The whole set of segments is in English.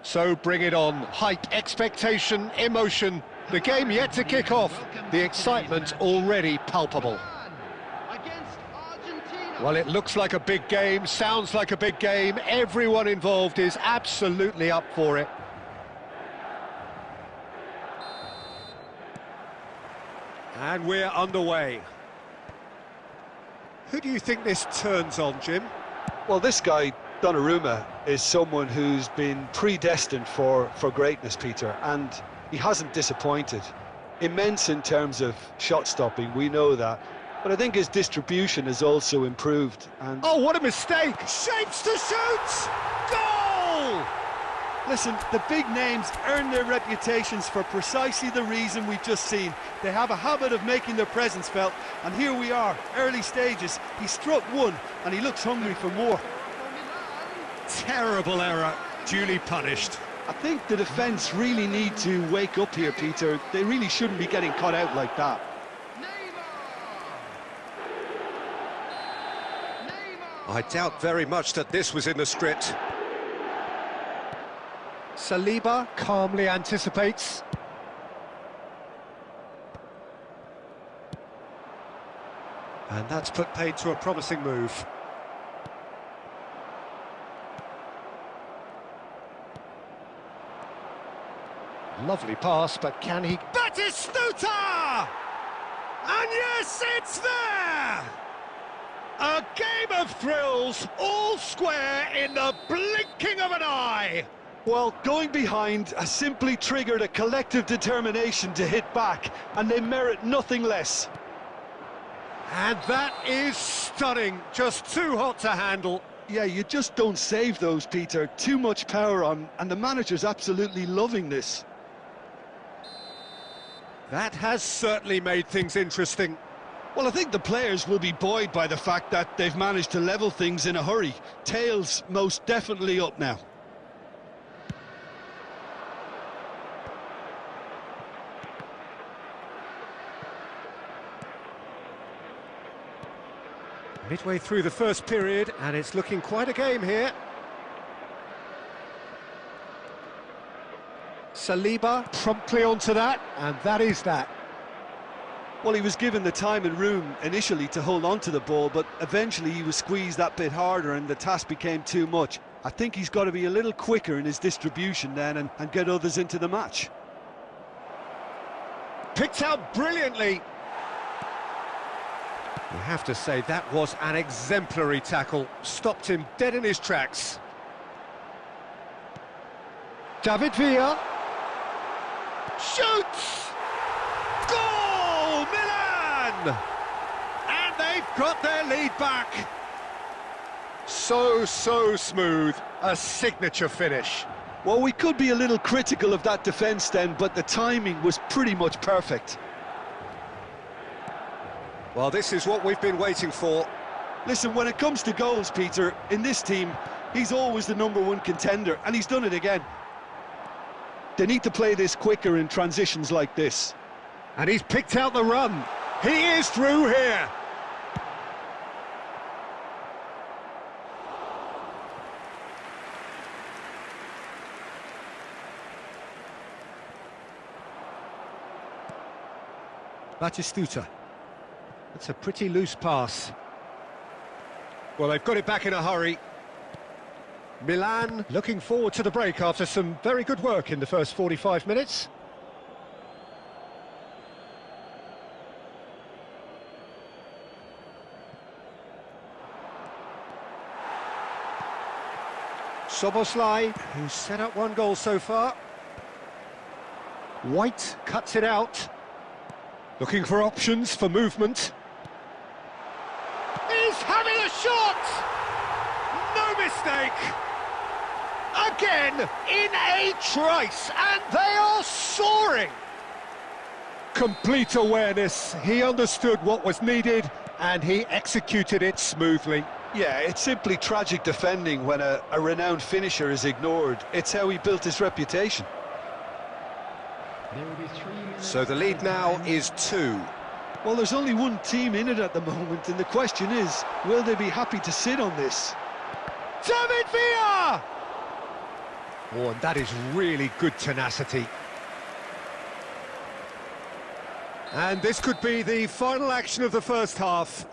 So bring it on. Hype, expectation, emotion. The game yet to kick off. The excitement already palpable. Well, it looks like a big game, sounds like a big game. Everyone involved is absolutely up for it. And we're underway. Who do you think this turns on, Jim? Well, this guy, Donnarumma, is someone who's been predestined for greatness, Peter, and he hasn't disappointed. Immense in terms of shot stopping, we know that, but I think his distribution has also improved. And oh, what a mistake! Shapes to shoot! Goal! Listen, the big names earn their reputations for precisely the reason we've just seen. They have a habit of making their presence felt, and here we are, early stages. He struck one, and he looks hungry for more. Terrible error, duly punished. I think the defence really need to wake up here, Peter. They really shouldn't be getting caught out like that. I doubt very much that this was in the script. Saliba calmly anticipates. And that's put paid to a promising move. Lovely pass, but can he... Batistuta! And yes, it's there! A game of thrills, all square in the blinking of an eye. Well, going behind has simply triggered a collective determination to hit back, and they merit nothing less. And that is stunning, just too hot to handle. Yeah, you just don't save those, Peter. Too much power on, and the manager's absolutely loving this. That has certainly made things interesting. Well, I think the players will be buoyed by the fact that they've managed to level things in a hurry. Tails most definitely up now. Midway through the first period, and it's looking quite a game here. Saliba promptly onto that, and that is that. Well, he was given the time and room initially to hold on to the ball, but eventually he was squeezed that bit harder and the task became too much. I think he's got to be a little quicker in his distribution then and get others into the match. Picked out brilliantly. You have to say that was an exemplary tackle. Stopped him dead in his tracks. David Villa. Shoots! Goal! Milan! And they've got their lead back. So smooth. A signature finish. Well, we could be a little critical of that defence then, but the timing was pretty much perfect. Well, this is what we've been waiting for. Listen, when it comes to goals, Peter, in this team, he's always the #1 contender, and he's done it again. They need to play this quicker in transitions like this. And he's picked out the run. He is through here. Batistuta. That's a pretty loose pass. Well, they've got it back in a hurry. Milan looking forward to the break after some very good work in the first 45 minutes. Soboslai, who's set up one goal so far. White cuts it out. Looking for options for movement. He's having a shot! No mistake! Again, in a trice, and they are soaring! Complete awareness, he understood what was needed, and he executed it smoothly. Yeah, it's simply tragic defending when a renowned finisher is ignored. It's how he built his reputation. So the lead now is 2. Well, there's only one team in it at the moment, and the question is, will they be happy to sit on this? David Villa! Oh, and that is really good tenacity. And this could be the final action of the first half.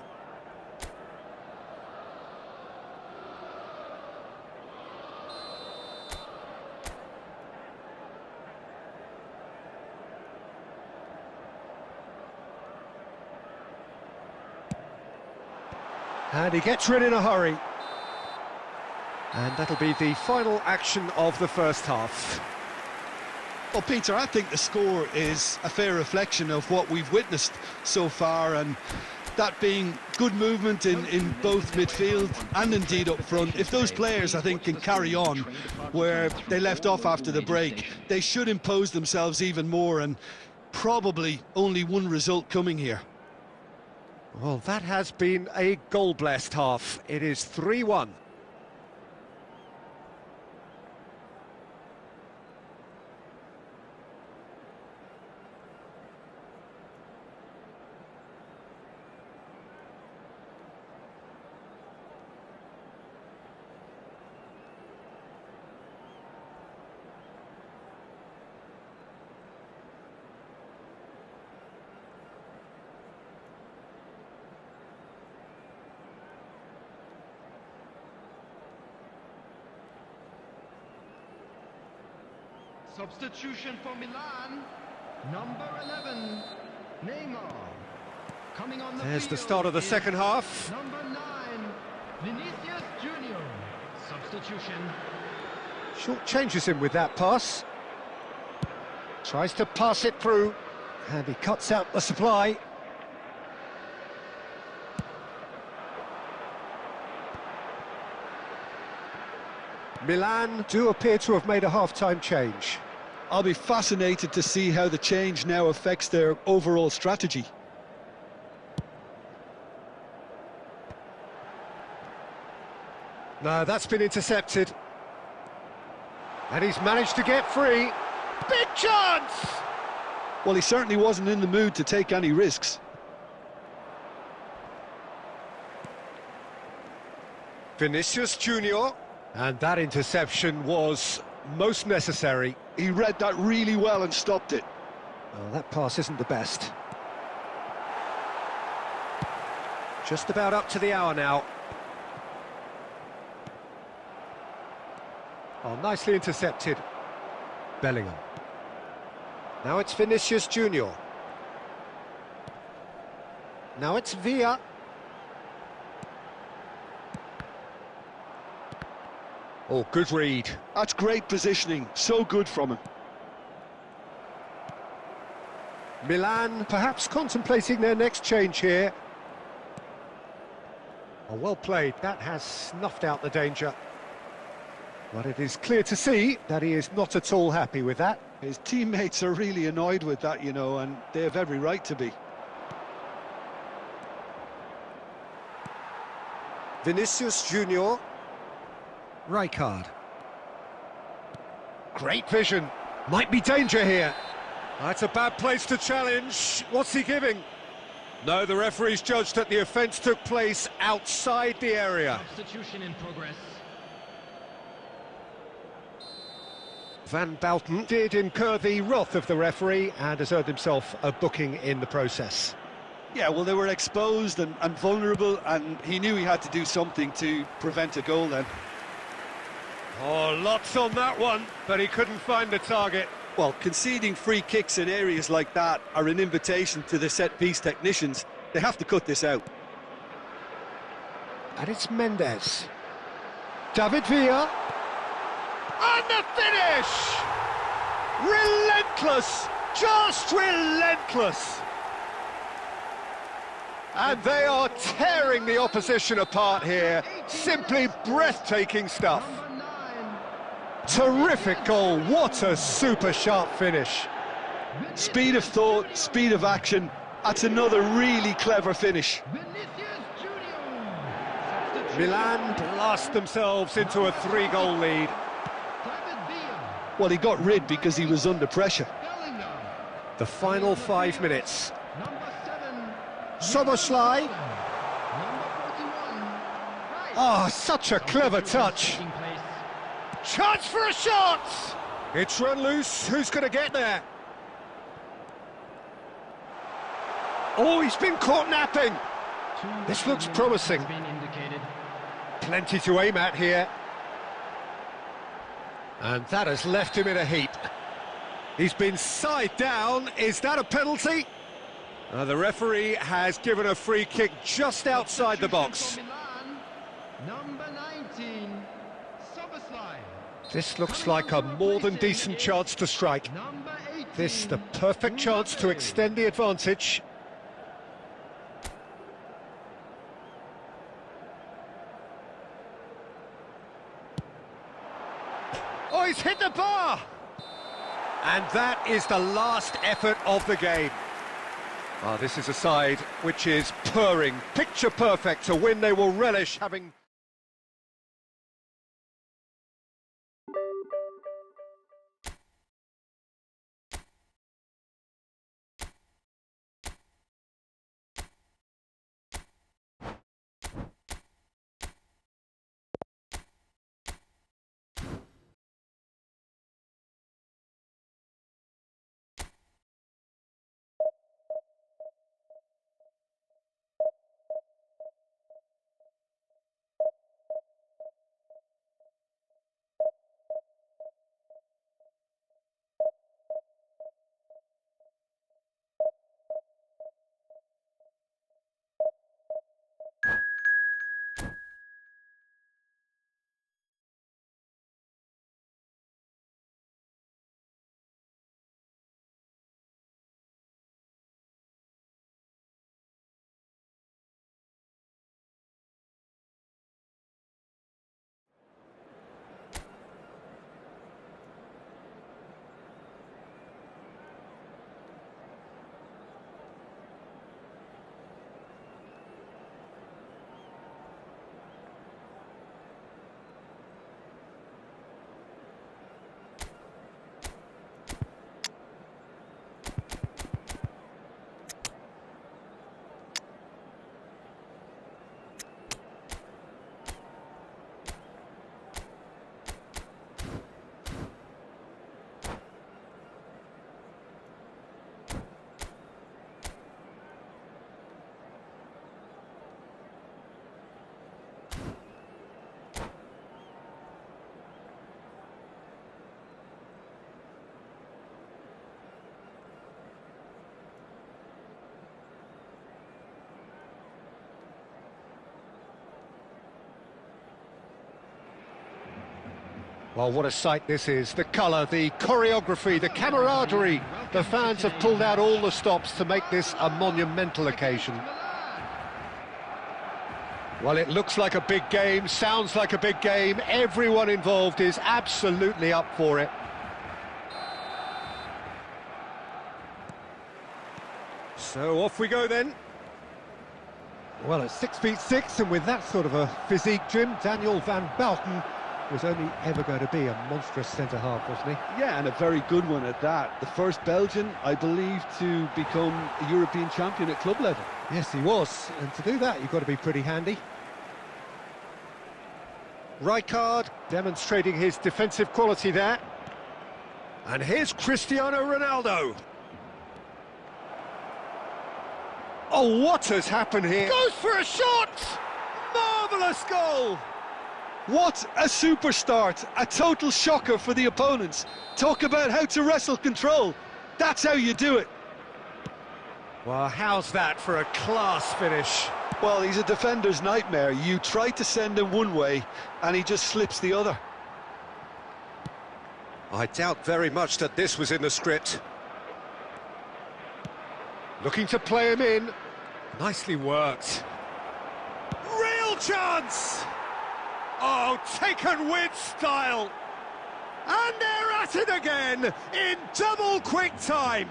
And he gets rid in a hurry. And that'll be the final action of the first half. Well, Peter, I think the score is a fair reflection of what we've witnessed so far, and that being good movement in both midfield and indeed up front. If those players, I think, can carry on where they left off after the break, they should impose themselves even more, and probably only one result coming here. Well, that has been a goal-blessed half. It is 3-1. Substitution for Milan, number 11, Neymar. Coming on the There's the field start of the is second half. Number 9, Vinicius Junior. Substitution. Short changes him with that pass. Tries to pass it through. And he cuts out the supply. Milan do appear to have made a half-time change. I'll be fascinated to see how the change now affects their overall strategy. No, that's been intercepted. And he's managed to get free. Big chance! Well, he certainly wasn't in the mood to take any risks. Vinicius Junior. And that interception was most necessary. He read that really well and stopped it. Well, that pass isn't the best. Just about up to the hour now. Oh, nicely intercepted. Bellingham. Now it's Vinicius Junior. Now it's Villa. Oh, good read. That's great positioning, so good from him. Milan perhaps contemplating their next change here. Oh, well played. That has snuffed out the danger. But it is clear to see that he is not at all happy with that. His teammates are really annoyed with that, you know, and they have every right to be. Vinicius Junior. Rijkaard. Great vision. Might be danger here. That's a bad place to challenge. What's he giving? No, the referee's judged that the offence took place outside the area. Substitution in progress. Van Bouten did incur the wrath of the referee and has earned himself a booking in the process. Yeah, well, they were exposed and vulnerable, and he knew he had to do something to prevent a goal then. Oh, lots on that one, but he couldn't find the target. Well, conceding free kicks in areas like that are an invitation to the set-piece technicians. They have to cut this out. And it's Mendes. David Villa. And the finish! Relentless! Just relentless! And they are tearing the opposition apart here. Simply breathtaking stuff. Terrific goal. What a super sharp finish. Speed of thought, speed of action. That's another really clever finish. Milan blast themselves into a 3-goal lead. Well, he got rid because he was under pressure. The final 5 minutes. Soboslai. Oh, such a clever touch. Chance for a shot! It's run loose. Who's going to get there? Oh, he's been caught napping. This looks promising. Plenty to aim at here. And that has left him in a heap. He's been side down. Is that a penalty? The referee has given a free kick just outside the box. Number 19, Soboslai. This looks like a more than decent chance to strike. This the perfect chance to extend the advantage. Oh, he's hit the bar! And that is the last effort of the game. This is a side which is purring, picture perfect, a win they will relish having... Well, what a sight this is. The colour, the choreography, the camaraderie. The fans have pulled out all the stops to make this a monumental occasion. Well, it looks like a big game, sounds like a big game. Everyone involved is absolutely up for it. So off we go then. Well, at 6'6", and with that sort of a physique, Jim, Daniel van Bouten was only ever going to be a monstrous centre-half, wasn't he? Yeah, and a very good one at that. The first Belgian, I believe, to become a European champion at club level. Yes, he was, and to do that, you've got to be pretty handy. Rijkaard demonstrating his defensive quality there. And here's Cristiano Ronaldo. Oh, what has happened here? Goes for a shot! Marvellous goal! What a super start! A total shocker for the opponents. Talk about how to wrestle control. That's how you do it. Well, how's that for a class finish? Well, he's a defender's nightmare. You try to send him one way, and he just slips the other. I doubt very much that this was in the script. Looking to play him in. Nicely worked. Real chance! Oh, taken with style. And they're at it again in double quick time.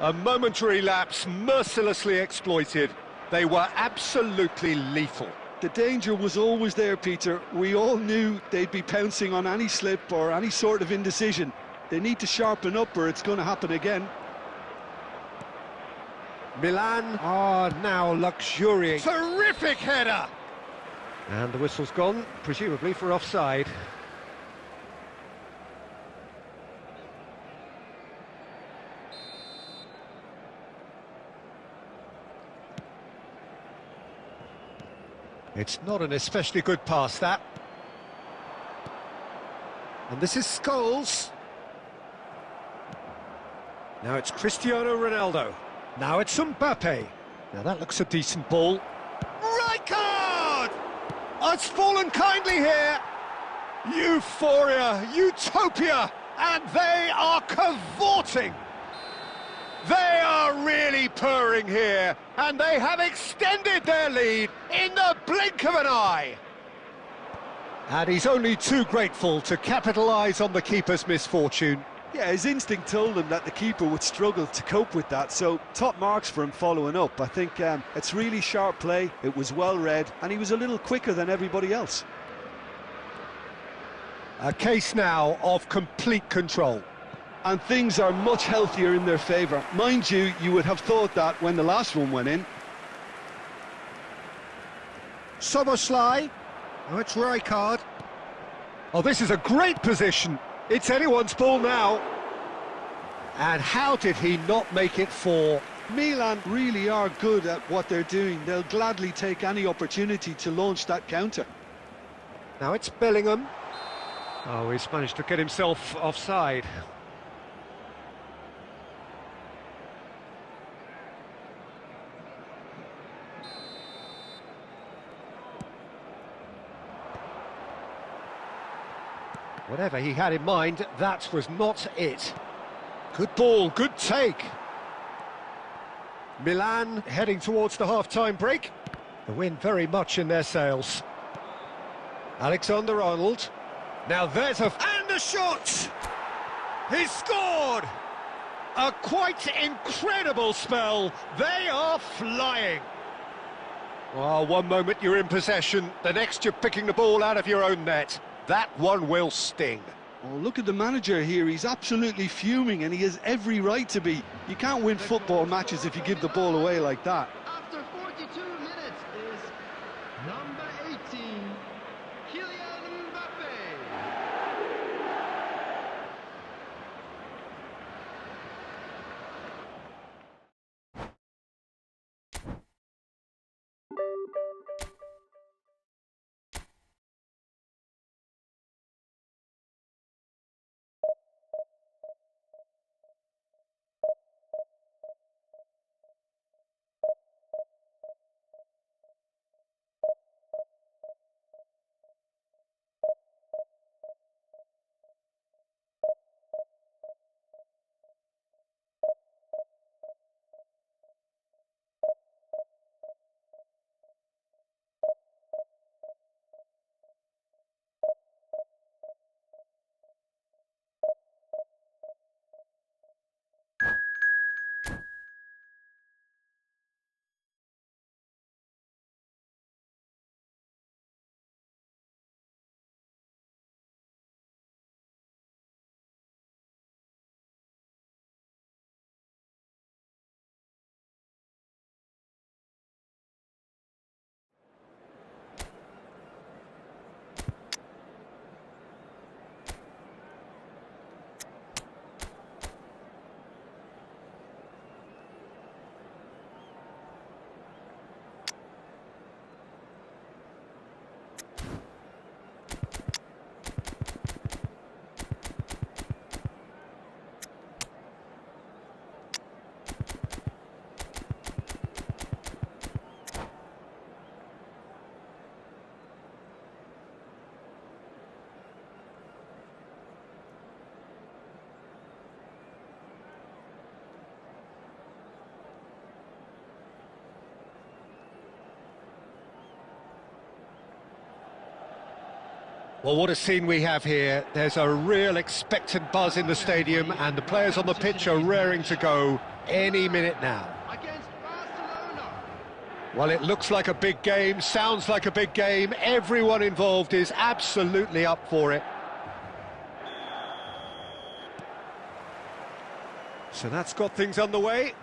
A momentary lapse mercilessly exploited. They were absolutely lethal. The danger was always there, Peter. We all knew they'd be pouncing on any slip or any sort of indecision. They need to sharpen up or it's going to happen again. Milan are now luxuriating. Terrific header! And the whistle's gone, presumably for offside. It's not an especially good pass, that. And this is Scholes. Now it's Cristiano Ronaldo. Now it's Mbappe. Now that looks a decent ball. Rijkaard! Oh, it's fallen kindly here. Euphoria, utopia, and they are cavorting. They are really purring here, and they have extended their lead in the blink of an eye. And he's only too grateful to capitalise on the keeper's misfortune. Yeah, his instinct told him that the keeper would struggle to cope with that, so top marks for him following up. I think it's really sharp play, it was well read, and he was a little quicker than everybody else. A case now of complete control. And things are much healthier in their favour. Mind you, you would have thought that when the last one went in. Soboslai. Oh, it's Rijkaard. Oh, this is a great position. It's anyone's ball now. And how did he not make it four? Milan really are good at what they're doing. They'll gladly take any opportunity to launch that counter. Now it's Bellingham. Oh, he's managed to get himself offside. Whatever he had in mind, that was not it. Good ball, good take. Milan heading towards the half-time break. The wind very much in their sails. Alexander-Arnold. Now there's a... And a shot! He's scored! A quite incredible spell. They are flying. Well, one moment you're in possession, the next you're picking the ball out of your own net. That one will sting. Oh, look at the manager here. He's absolutely fuming, and he has every right to be. You can't win football matches if you give the ball away like that. After 42 minutes is number 18, Kylian Mbappe. Well, what a scene we have here. There's a real expectant buzz in the stadium, and the players on the pitch are raring to go any minute now. Against Barcelona. Well, it looks like a big game, sounds like a big game. Everyone involved is absolutely up for it. So that's got things underway.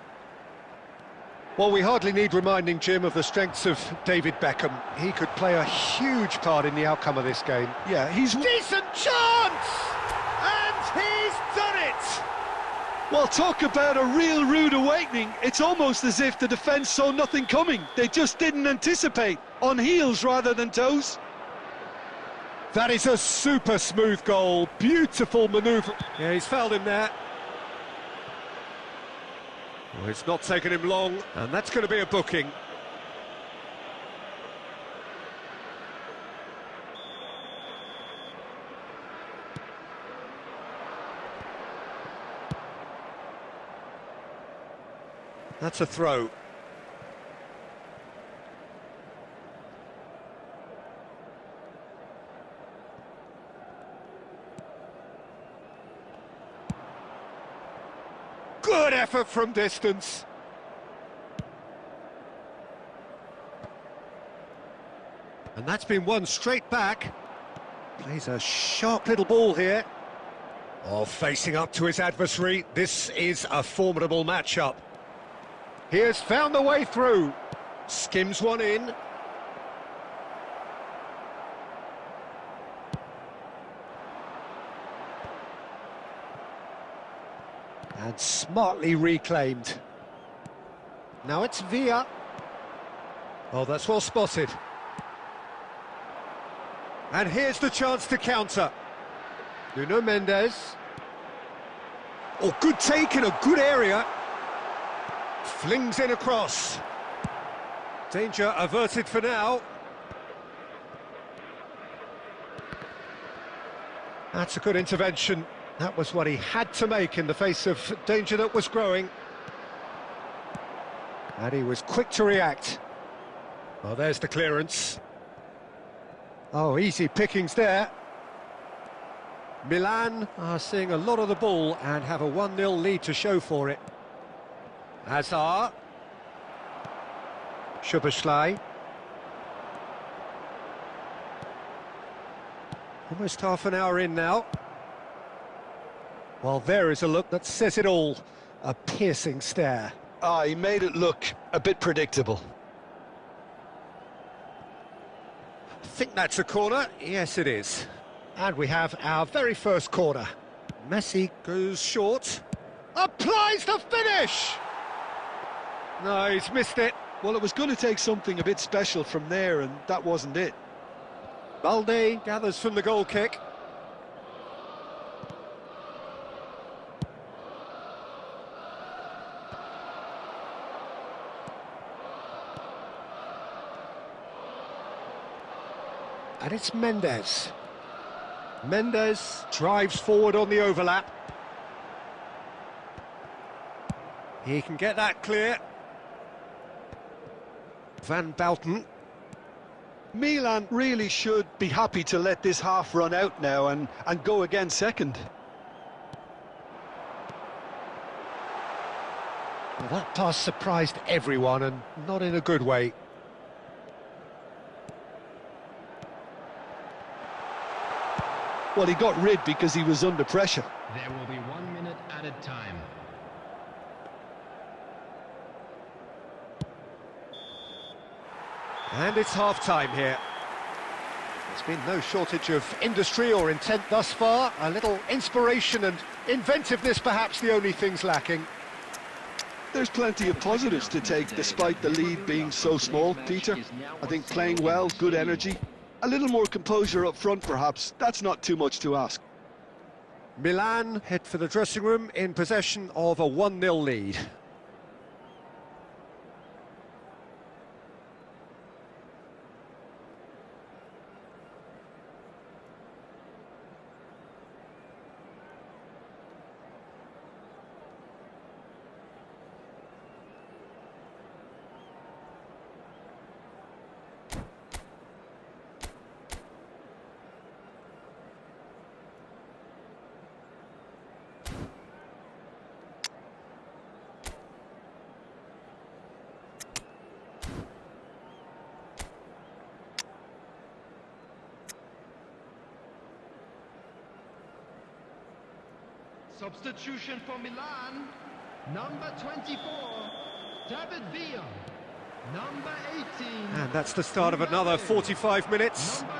Well, we hardly need reminding, Jim, of the strengths of David Beckham. He could play a huge part in the outcome of this game. Yeah, he's... Decent chance! And he's done it! Well, talk about a real rude awakening. It's almost as if the defence saw nothing coming. They just didn't anticipate. On heels rather than toes. That is a super smooth goal. Beautiful manoeuvre. Yeah, he's fouled him there. Well, it's not taken him long, and that's going to be a booking. That's a throw. Good effort from distance. And that's been won straight back. Plays a sharp little ball here. Oh, facing up to his adversary. This is a formidable matchup. He has found the way through. Skims one in. And smartly reclaimed. Now it's Villa. Oh, that's well spotted. And here's the chance to counter. Nuno Mendes. Oh, good take in a good area. Flings in across. Danger averted for now. That's a good intervention. That was what he had to make in the face of danger that was growing. And he was quick to react. Well, there's the clearance. Oh, easy pickings there. Milan are seeing a lot of the ball and have a 1-0 lead to show for it. Hazard. Szoboszlai. Almost half an hour in now. Well, there is a look that says it all. A piercing stare. Ah, he made it look a bit predictable. I think that's a corner. Yes, it is. And we have our very first corner. Messi goes short. Applies the finish! No, he's missed it. Well, it was going to take something a bit special from there, and that wasn't it. Balde gathers from the goal kick. And it's Mendes. Mendes drives forward on the overlap. He can get that clear. Van Bouten. Milan really should be happy to let this half run out now and go again second. Well, that pass surprised everyone, and not in a good way. Well, he got rid because he was under pressure. There will be 1 minute added time. And it's half-time here. There's been no shortage of industry or intent thus far. A little inspiration and inventiveness, perhaps the only things lacking. There's plenty of positives to take despite the lead being so small, Peter. I think playing well, good energy. A little more composure up front, perhaps. That's not too much to ask. Milan head for the dressing room in possession of a 1-0 lead. Substitution for Milan, number 24, David Villa. Number 18. And that's the start of another 45 minutes. Number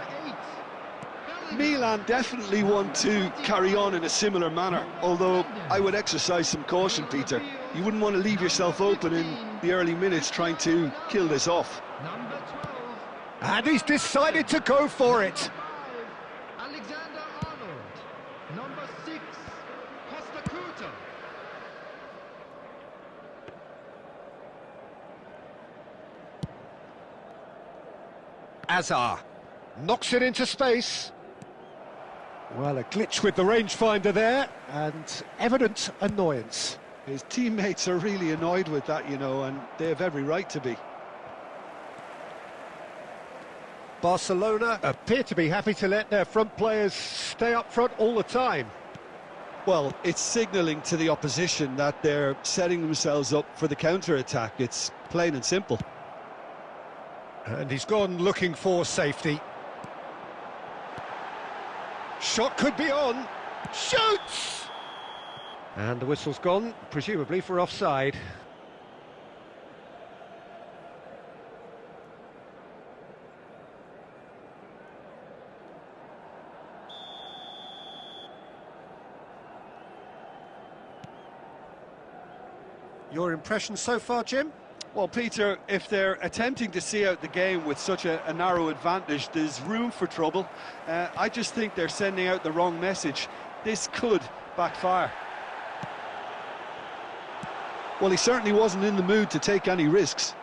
8. Milan definitely want to carry on in a similar manner, although I would exercise some caution, Peter. You wouldn't want to leave yourself open in the early minutes trying to kill this off. Number 12. And he's decided to go for it. 5, Alexander Arnold. Number 6, Costa Curta. Azar knocks it into space. Well, a glitch with the rangefinder there, and evident annoyance. His teammates are really annoyed with that, you know, and they have every right to be. Barcelona appear to be happy to let their front players stay up front all the time. Well, it's signalling to the opposition that they're setting themselves up for the counter-attack. It's plain and simple. And he's gone looking for safety. Shot could be on. Shoots! And the whistle's gone, presumably for offside. Your impression so far, Jim? Well, Peter, if they're attempting to see out the game with such a narrow advantage, there's room for trouble. I just think they're sending out the wrong message. This could backfire. Well, he certainly wasn't in the mood to take any risks.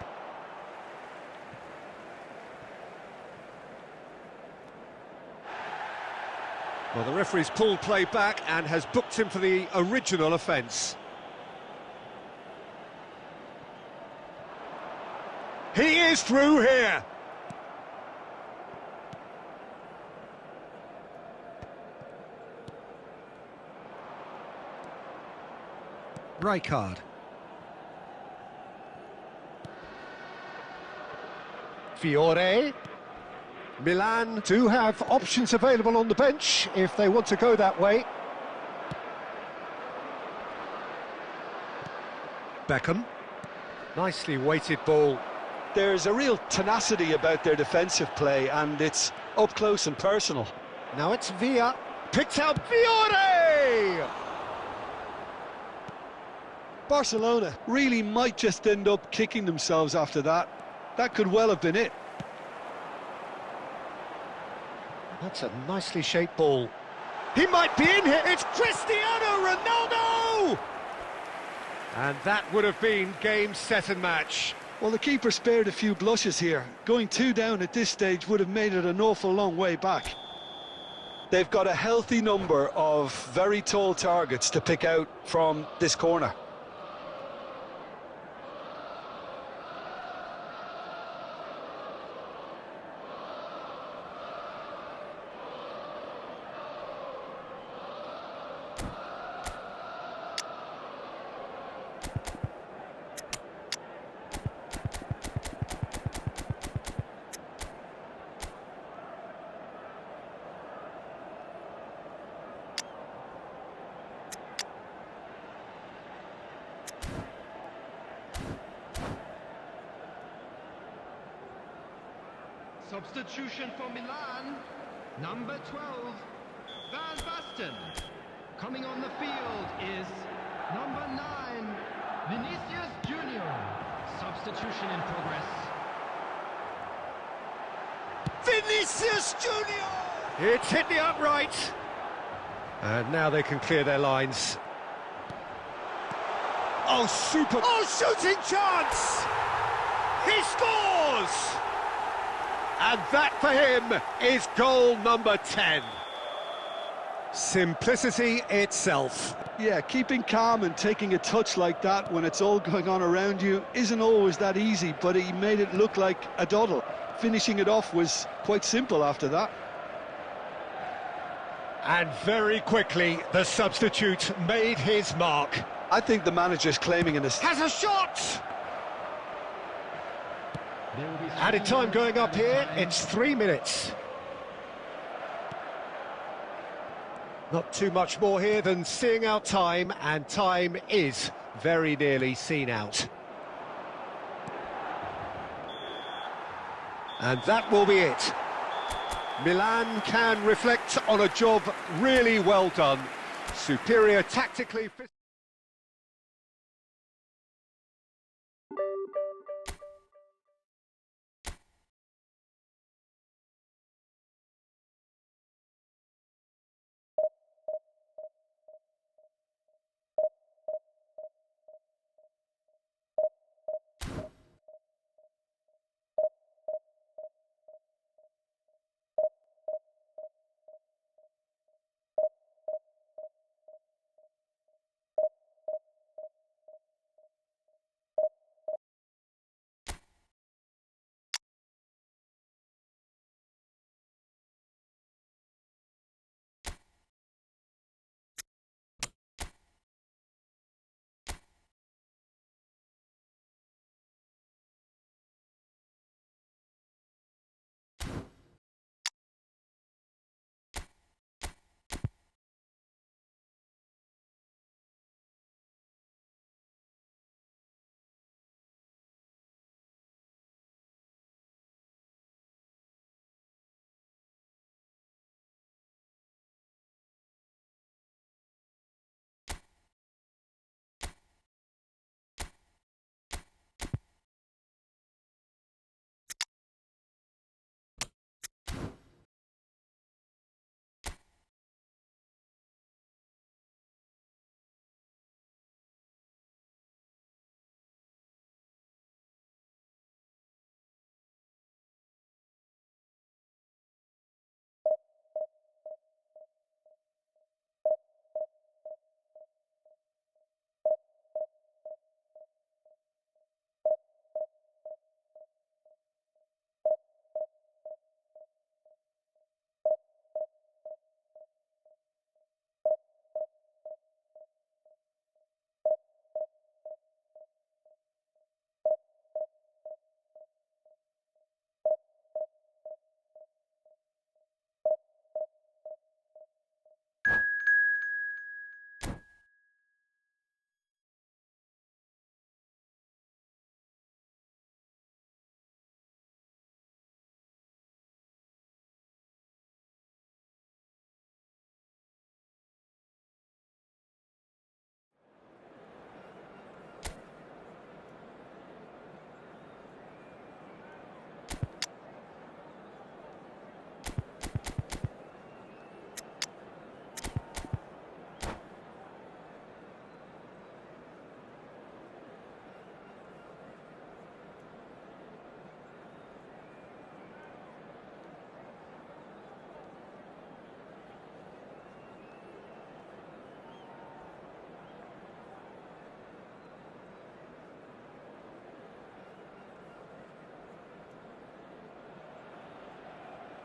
Well, the referee's pulled play back and has booked him for the original offence. He is through here. Rijkaard. Fiore. Milan do have options available on the bench if they want to go that way. Beckham. Nicely weighted ball. There's a real tenacity about their defensive play, and it's up close and personal. Now it's Villa. Picked out Fiore! Barcelona really might just end up kicking themselves after that. That could well have been it. That's a nicely shaped ball. He might be in here. It's Cristiano Ronaldo! And that would have been game, set and match. Well, the keeper spared a few blushes here. Going 2 down at this stage would have made it an awful long way back. They've got a healthy number of very tall targets to pick out from this corner. Substitution for Milan, number 12, Van Basten. Coming on the field is number 9, Vinicius Junior. Substitution in progress. Vinicius Junior! It's hit the upright. And now they can clear their lines. Oh, super! Oh, shooting chance! He scores! And that for him is goal number 10. Simplicity itself. Yeah, keeping calm and taking a touch like that when it's all going on around you isn't always that easy, but he made it look like a doddle. Finishing it off was quite simple after that. And very quickly, the substitute made his mark. I think the manager's claiming an assist. Has a shot! Added time going up here, it's 3 minutes. Not too much more here than seeing out time, and time is very nearly seen out. And that will be it. Milan can reflect on a job really well done. Superior tactically.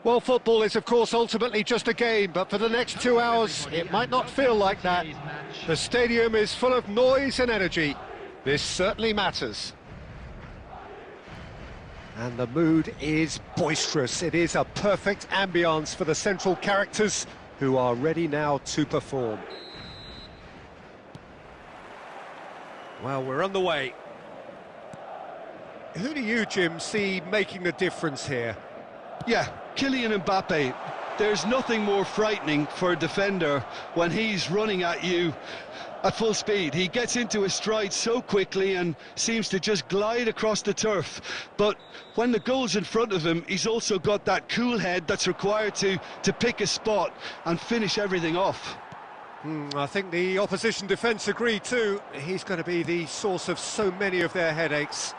Well, football is, of course, ultimately just a game, but for the next 2 hours, it might not feel like that. The stadium is full of noise and energy. This certainly matters. And the mood is boisterous. It is a perfect ambience for the central characters who are ready now to perform. Well, we're on the way. Who do you, Jim, see making the difference here? Yeah, Kylian Mbappe. There's nothing more frightening for a defender when he's running at you at full speed. He gets into his stride so quickly and seems to just glide across the turf. But when the goal's in front of him, he's also got that cool head that's required to pick a spot and finish everything off. I think the opposition defence agree too. He's going to be the source of so many of their headaches.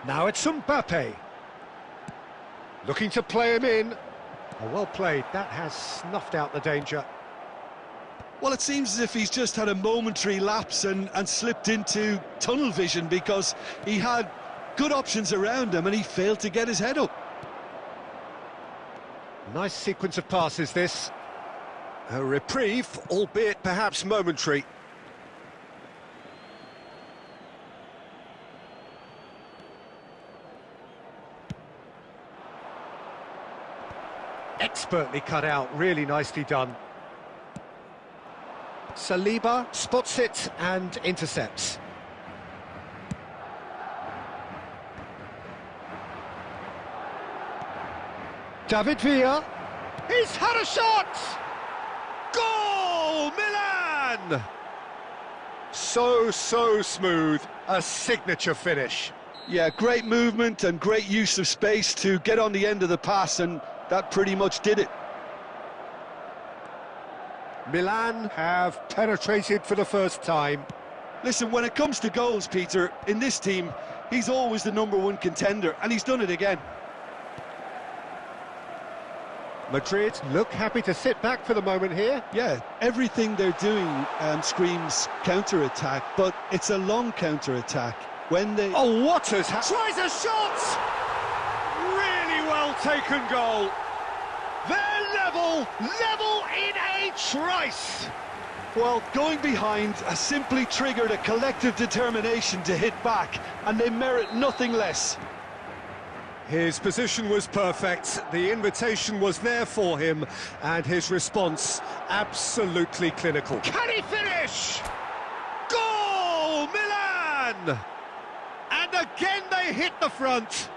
Now it's Mbappe. Looking to play him in. Oh, well played. That has snuffed out the danger. Well, it seems as if he's just had a momentary lapse and slipped into tunnel vision, because he had good options around him and he failed to get his head up. Nice sequence of passes, this. A reprieve, albeit perhaps momentary. Expertly cut out, really nicely done. Saliba spots it and intercepts. David Villa. He's had a shot! Goal! Milan! So smooth. A signature finish. Yeah, great movement and great use of space to get on the end of the pass, and that pretty much did it. Milan have penetrated for the first time. Listen, when it comes to goals, Peter, in this team, he's always the #1 contender, and he's done it again. Madrid look happy to sit back for the moment here. Yeah, everything they're doing screams counter-attack, but it's a long counter-attack. When they... Oh, what has happened? Tries a shot! Really well taken goal. They're level in a trice. Well, going behind has simply triggered a collective determination to hit back, and they merit nothing less. His position was perfect, the invitation was there for him, and his response absolutely clinical. Can he finish? Goal, Milan! And again they hit the front.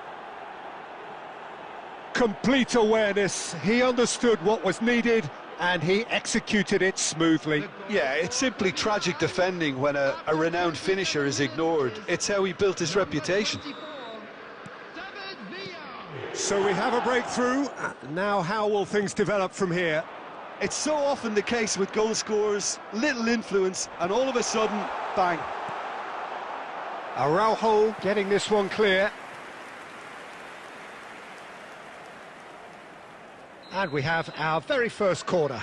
Complete awareness, he understood what was needed, and he executed it smoothly. Yeah, it's simply tragic defending when a renowned finisher is ignored. It's how he built his reputation. So we have a breakthrough. Now how will things develop from here? It's so often the case with goal scorers, little influence, and all of a sudden, bang. Araujo getting this one clear. And we have our very first corner.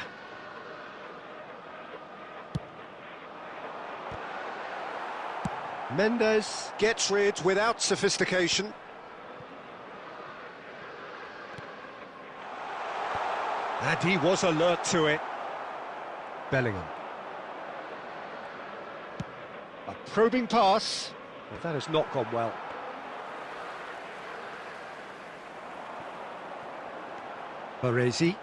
Mendes gets rid without sophistication. And he was alert to it. Bellingham. A probing pass. Well, that has not gone well. Baresi.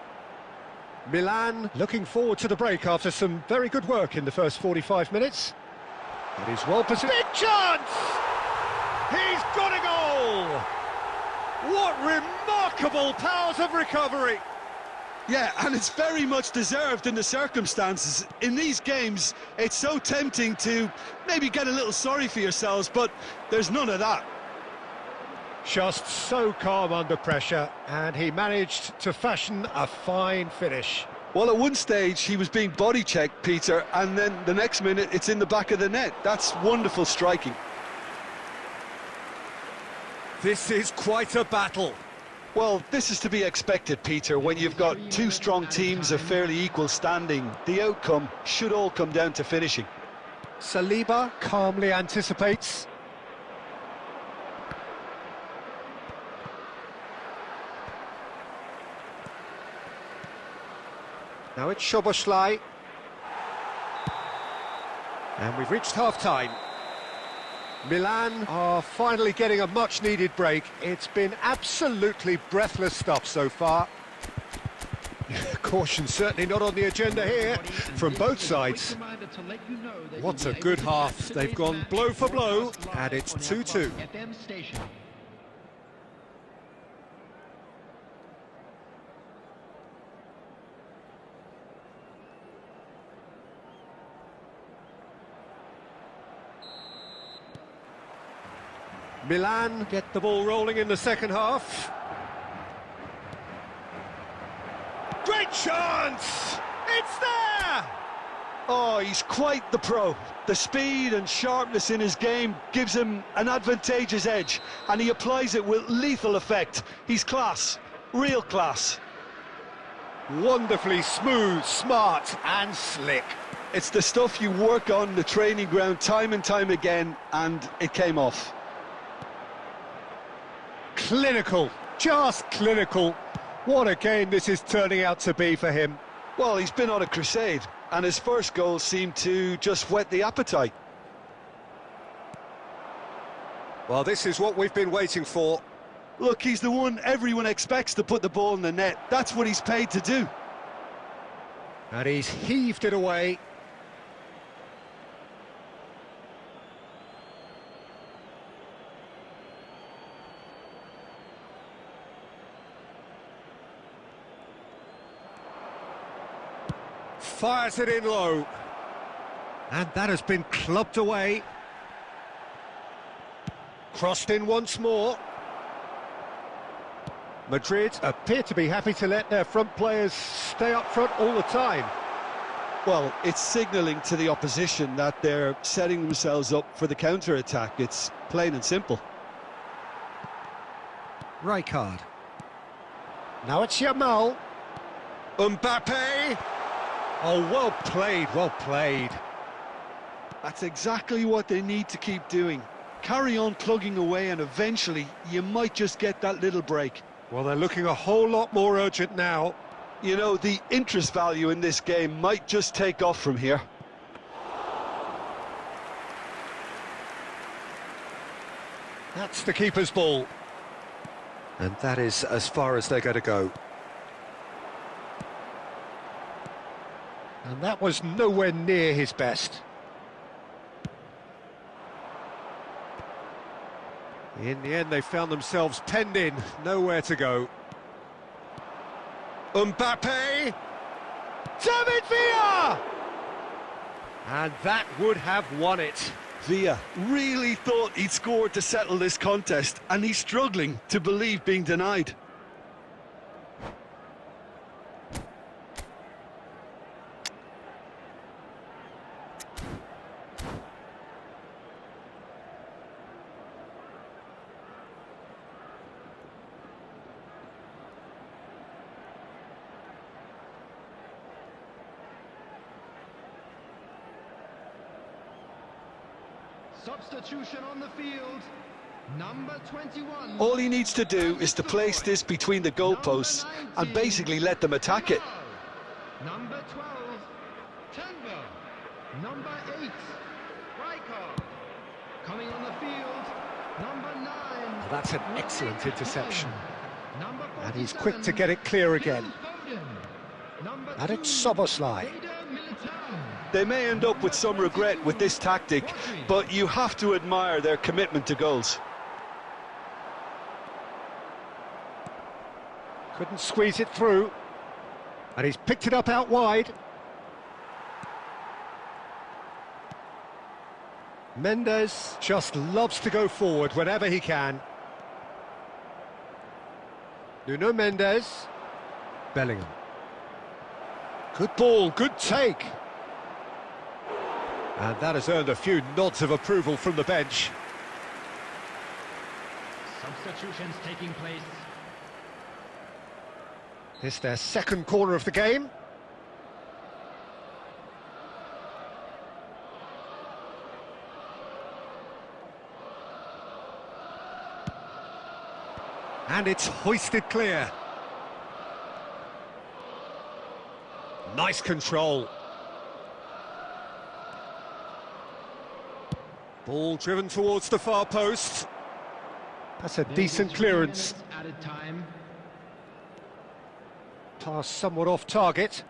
Milan looking forward to the break after some very good work in the first 45 minutes. It is well positioned. Big chance! He's got a goal! What remarkable powers of recovery! Yeah, and it's very much deserved in the circumstances. In these games, it's so tempting to maybe get a little sorry for yourselves, but there's none of that. Just so calm under pressure, and he managed to fashion a fine finish. Well, at one stage, he was being body-checked, Peter, and then the next minute, it's in the back of the net. That's wonderful striking. This is quite a battle. Well, this is to be expected, Peter, when you've got two strong teams of fairly equal standing. The outcome should all come down to finishing. Saliba calmly anticipates. Now it's Szoboszlai. And we've reached half-time. Milan are finally getting a much-needed break. It's been absolutely breathless stuff so far. Caution certainly not on the agenda here from both sides. What a good half. They've gone blow for blow, and it's 2-2. Milan get the ball rolling in the second half. Great chance! It's there! Oh, he's quite the pro. The speed and sharpness in his game gives him an advantageous edge, and he applies it with lethal effect. He's class, real class. Wonderfully smooth, smart and slick. It's the stuff you work on the training ground time and time again, and it came off. Clinical, just clinical. What a game this is turning out to be for him. Well, he's been on a crusade, and his first goal seemed to just whet the appetite. Well, this is what we've been waiting for. Look, he's the one everyone expects to put the ball in the net. That's what he's paid to do. And he's heaved it away. Fires it in low. And that has been clubbed away. Crossed in once more. Madrid appear to be happy to let their front players stay up front all the time. Well, it's signalling to the opposition that they're setting themselves up for the counter-attack. It's plain and simple. Rijkaard. Now it's Yamal. Mbappe. Oh, well played, well played. That's exactly what they need to keep doing. Carry on plugging away and eventually you might just get that little break. Well, they're looking a whole lot more urgent now. You know, the interest value in this game might just take off from here. That's the keeper's ball. And that is as far as they're going to go. And that was nowhere near his best. In the end, they found themselves penned in, nowhere to go. Mbappe! David Villa! And that would have won it. Villa really thought he'd scored to settle this contest, and he's struggling to believe being denied. Substitution on the field, number 21. All he needs to do is to place this between the goalposts and basically let them attack it. Number 12, Tenber. Number 8, Rijkaard. Coming on the field, number 9. Well, that's an excellent interception. Number And he's quick to get it clear again. And it's Soboslai. They may end up with some regret with this tactic, but you have to admire their commitment to goals. Couldn't squeeze it through. And he's picked it up out wide. Mendes just loves to go forward whenever he can. Nuno Mendes. Bellingham. Good ball, good take. And that has earned a few nods of approval from the bench. Substitutions taking place. It's their second corner of the game. And it's hoisted clear. Nice control. Ball driven towards the far post. That's a decent clearance. Added time. Pass somewhat off target.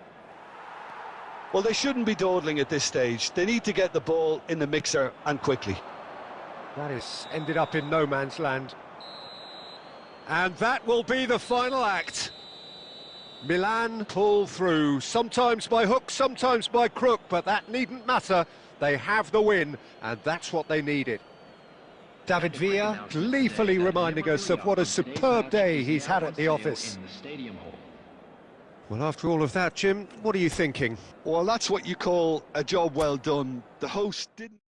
Well, they shouldn't be dawdling at this stage. They need to get the ball in the mixer and quickly. That is ended up in no man's land. And that will be the final act. Milan pull through, sometimes by hook, sometimes by crook, but that needn't matter. They have the win, and that's what they needed. David Villa gleefully reminding us of what a superb day he's had at the office. Well, after all of that, Jim, what are you thinking? Well, that's what you call a job well done. The host didn't...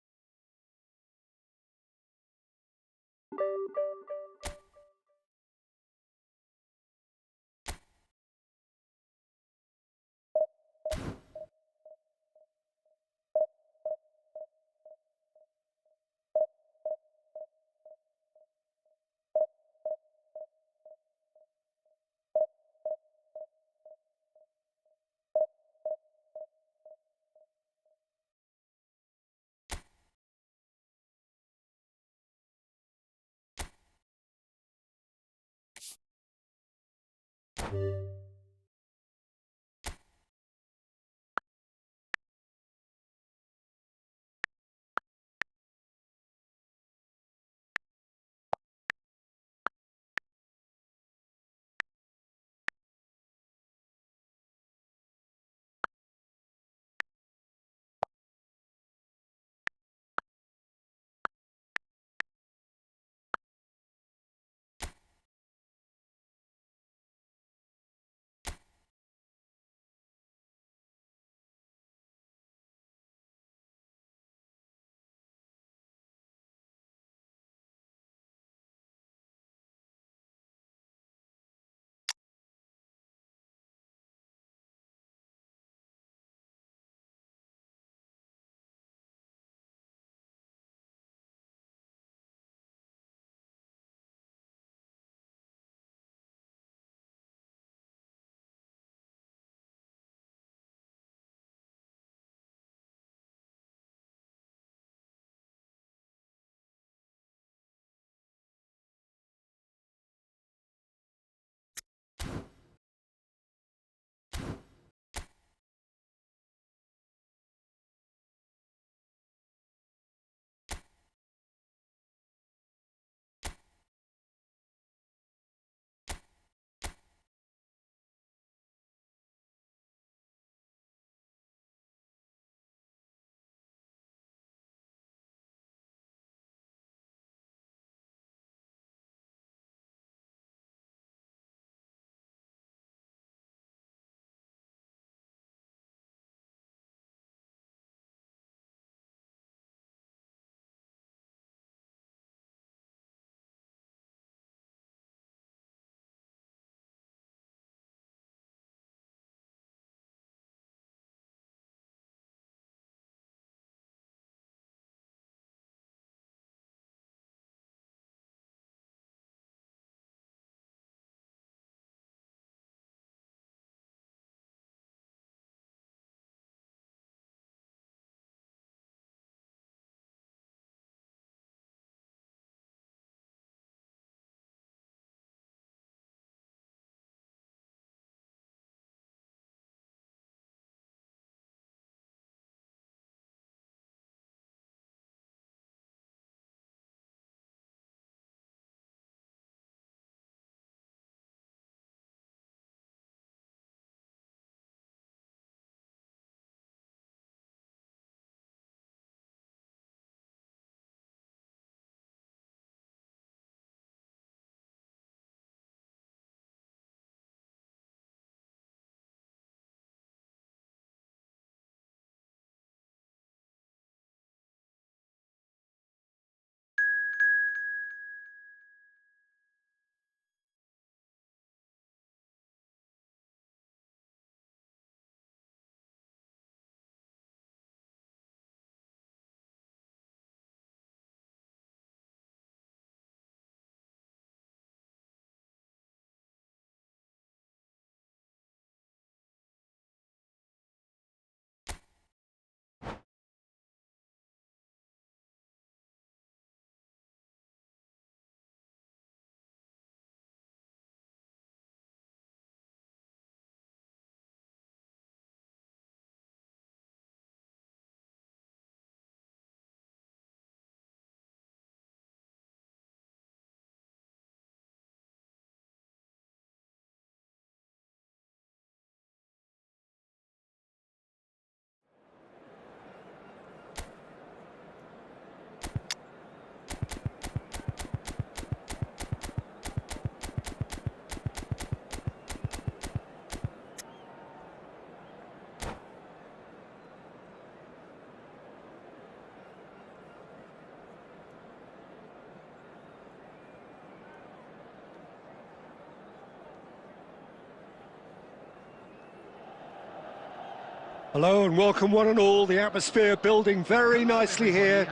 Hello and welcome one and all. The atmosphere building very nicely here.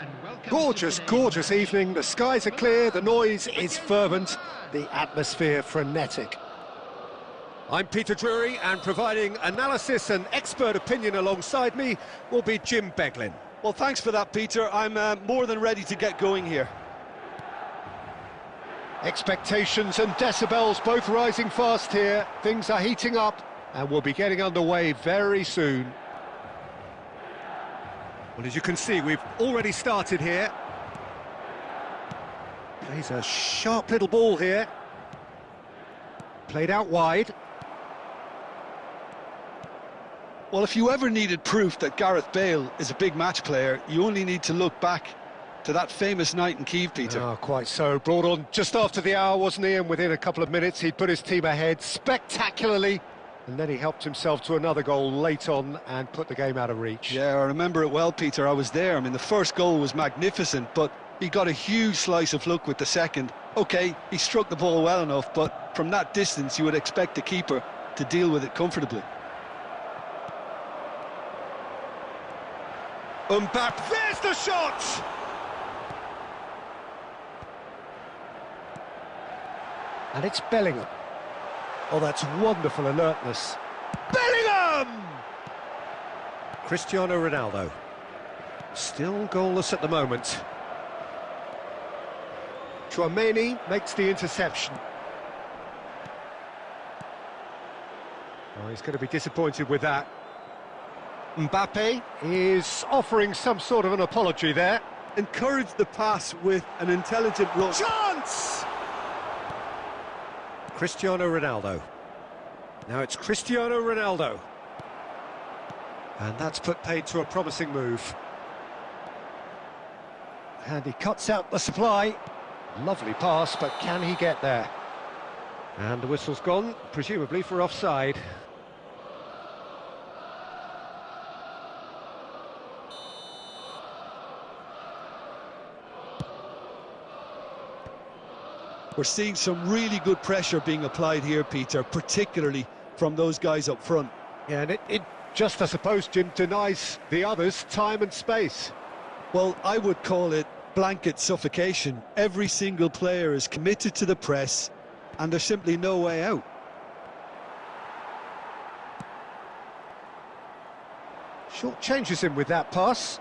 Gorgeous, gorgeous evening. The skies are clear, the noise is fervent, the atmosphere frenetic. I'm Peter Drury, and providing analysis and expert opinion alongside me will be Jim Beglin. Well, thanks for that, Peter. I'm more than ready to get going here. Expectations and decibels both rising fast here. Things are heating up and we'll be getting underway very soon. Well, as you can see, we've already started here. Plays a sharp little ball here. Played out wide. Well, if you ever needed proof that Gareth Bale is a big match player, you only need to look back to that famous night in Kiev, Peter. Oh, quite so. Brought on just after the hour, wasn't he? And within a couple of minutes, he'd put his team ahead spectacularly. And then he helped himself to another goal late on and put the game out of reach. Yeah, I remember it well, Peter. I was there. I mean, the first goal was magnificent, but he got a huge slice of luck with the second. OK, he struck the ball well enough, but from that distance, you would expect the keeper to deal with it comfortably. Mbappe, there's the shot! And it's Bellingham. Oh, that's wonderful alertness. Bellingham! Cristiano Ronaldo. Still goalless at the moment. Tchouaméni makes the interception. Oh, he's going to be disappointed with that. Mbappe is offering some sort of an apology there. Encourage the pass with an intelligent run. Chance! Cristiano Ronaldo. Now it's Cristiano Ronaldo. And that's put paid to a promising move. And he cuts out the supply. Lovely pass, but can he get there? And the whistle's gone, presumably for offside. We're seeing some really good pressure being applied here, Peter, particularly from those guys up front. Yeah, and it just, I suppose, Jim, denies the others time and space. Well, I would call it blanket suffocation. Every single player is committed to the press, and there's simply no way out. Short changes him with that pass.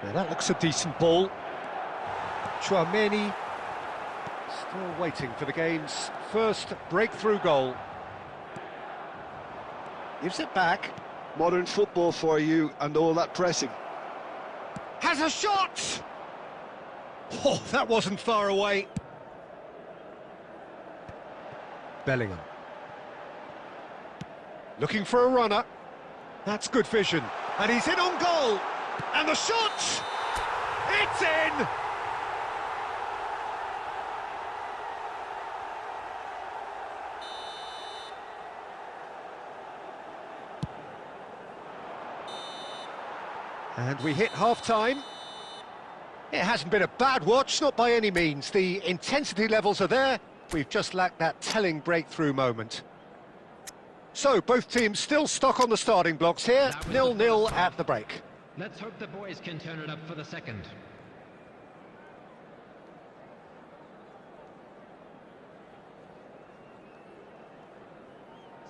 Now that looks a decent ball. Tchouaméni still waiting for the game's first breakthrough goal. Gives it back. Modern football for you and all that pressing. Has a shot! Oh, that wasn't far away. Bellingham. Looking for a runner. That's good vision. And he's in on goal. And the shot! It's in! And we hit half-time. It hasn't been a bad watch, not by any means. The intensity levels are there. We've just lacked that telling breakthrough moment. So, both teams still stuck on the starting blocks here. 0-0 at the break. Let's hope the boys can turn it up for the second.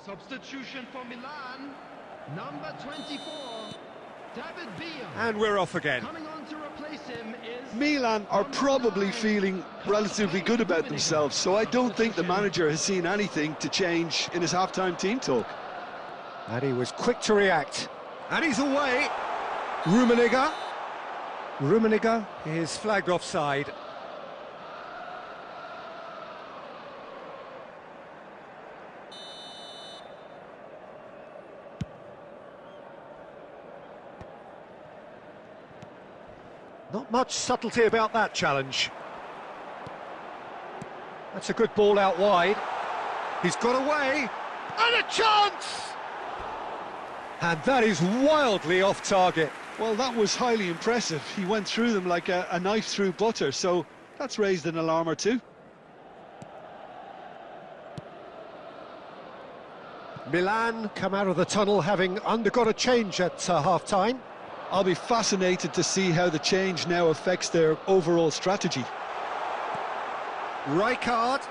Substitution for Milan, number 24, David Villa. And we're off again. Coming on to replace him is... Milan are probably feeling relatively good about themselves, so I don't think the manager has seen anything to change in his half-time team talk. And he was quick to react. And he's away. Rummenigge is flagged offside. Not much subtlety about that challenge. That's a good ball out wide. He's got away. And a chance! And that is wildly off target. Well, that was highly impressive. He went through them like a knife through butter, so that's raised an alarm or two. Milan come out of the tunnel having undergone a change at half-time. I'll be fascinated to see how the change now affects their overall strategy. Rijkaard.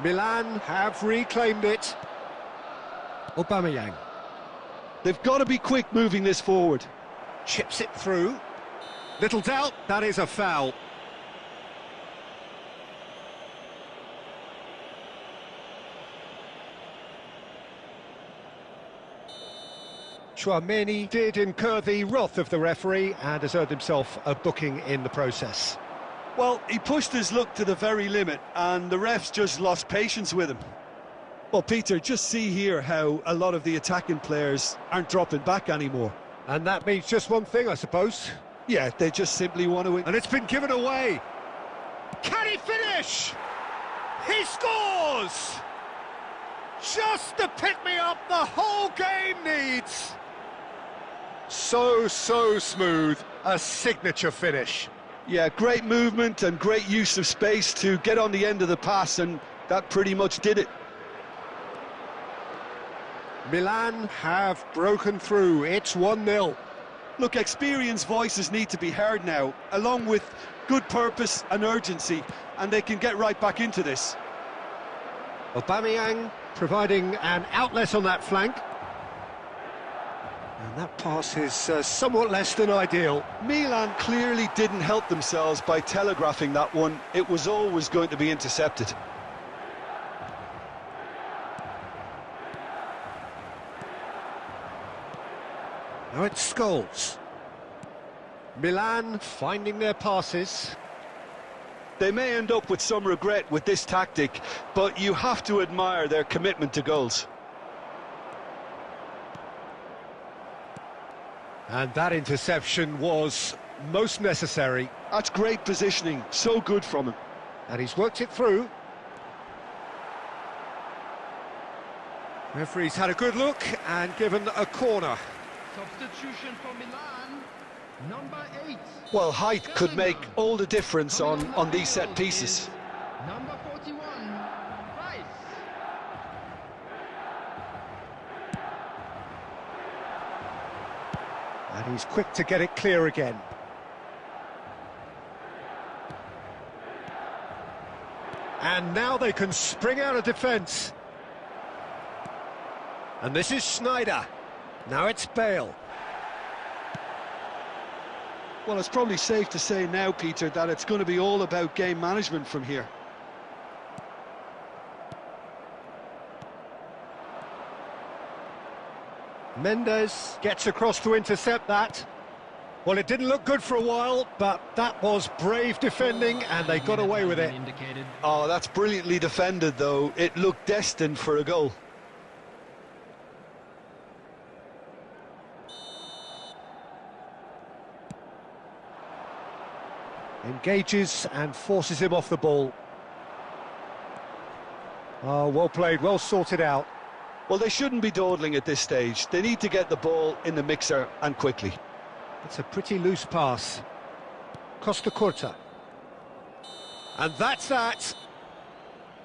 Milan have reclaimed it. Aubameyang They've got to be quick moving this forward. chips it through. Little doubt, that is a foul. Chouameni did incur the wrath of the referee and has earned himself a booking in the process. Well, he pushed his luck to the very limit, and the refs just lost patience with him. Well, Peter, just see here how a lot of the attacking players aren't dropping back anymore. And that means just one thing, I suppose. Yeah, they just simply want to win. And it's been given away. Can he finish? He scores! Just the pick-me-up the whole game needs. So smooth. A signature finish. Yeah, great movement and great use of space to get on the end of the pass, and that pretty much did it. Milan have broken through. It's 1-0. Look, experienced voices need to be heard now, along with good purpose and urgency, and they can get right back into this. Aubameyang providing an outlet on that flank. And that pass is somewhat less than ideal. Milan clearly didn't help themselves by telegraphing that one. It was always going to be intercepted. Now it's Scholes. Milan finding their passes. They may end up with some regret with this tactic, but you have to admire their commitment to goals. And that interception was most necessary. That's great positioning, so good from him. And he's worked it through. Referee's had a good look and given a corner. Substitution for Milan, number 8. Well, height could make all the difference on these set pieces. Number 41, Price. And he's quick to get it clear again. And now they can spring out of defence. And this is Schneider. Now it's Bale. Well, it's probably safe to say now, Peter, that it's going to be all about game management from here. Mendes gets across to intercept that. Well, it didn't look good for a while, but that was brave defending, and they got away with it. Oh, that's brilliantly defended, though. It looked destined for a goal. Engages and forces him off the ball. Oh, well played, well sorted out. Well, they shouldn't be dawdling at this stage. They need to get the ball in the mixer and quickly. It's a pretty loose pass. Costa Curta. And that's that.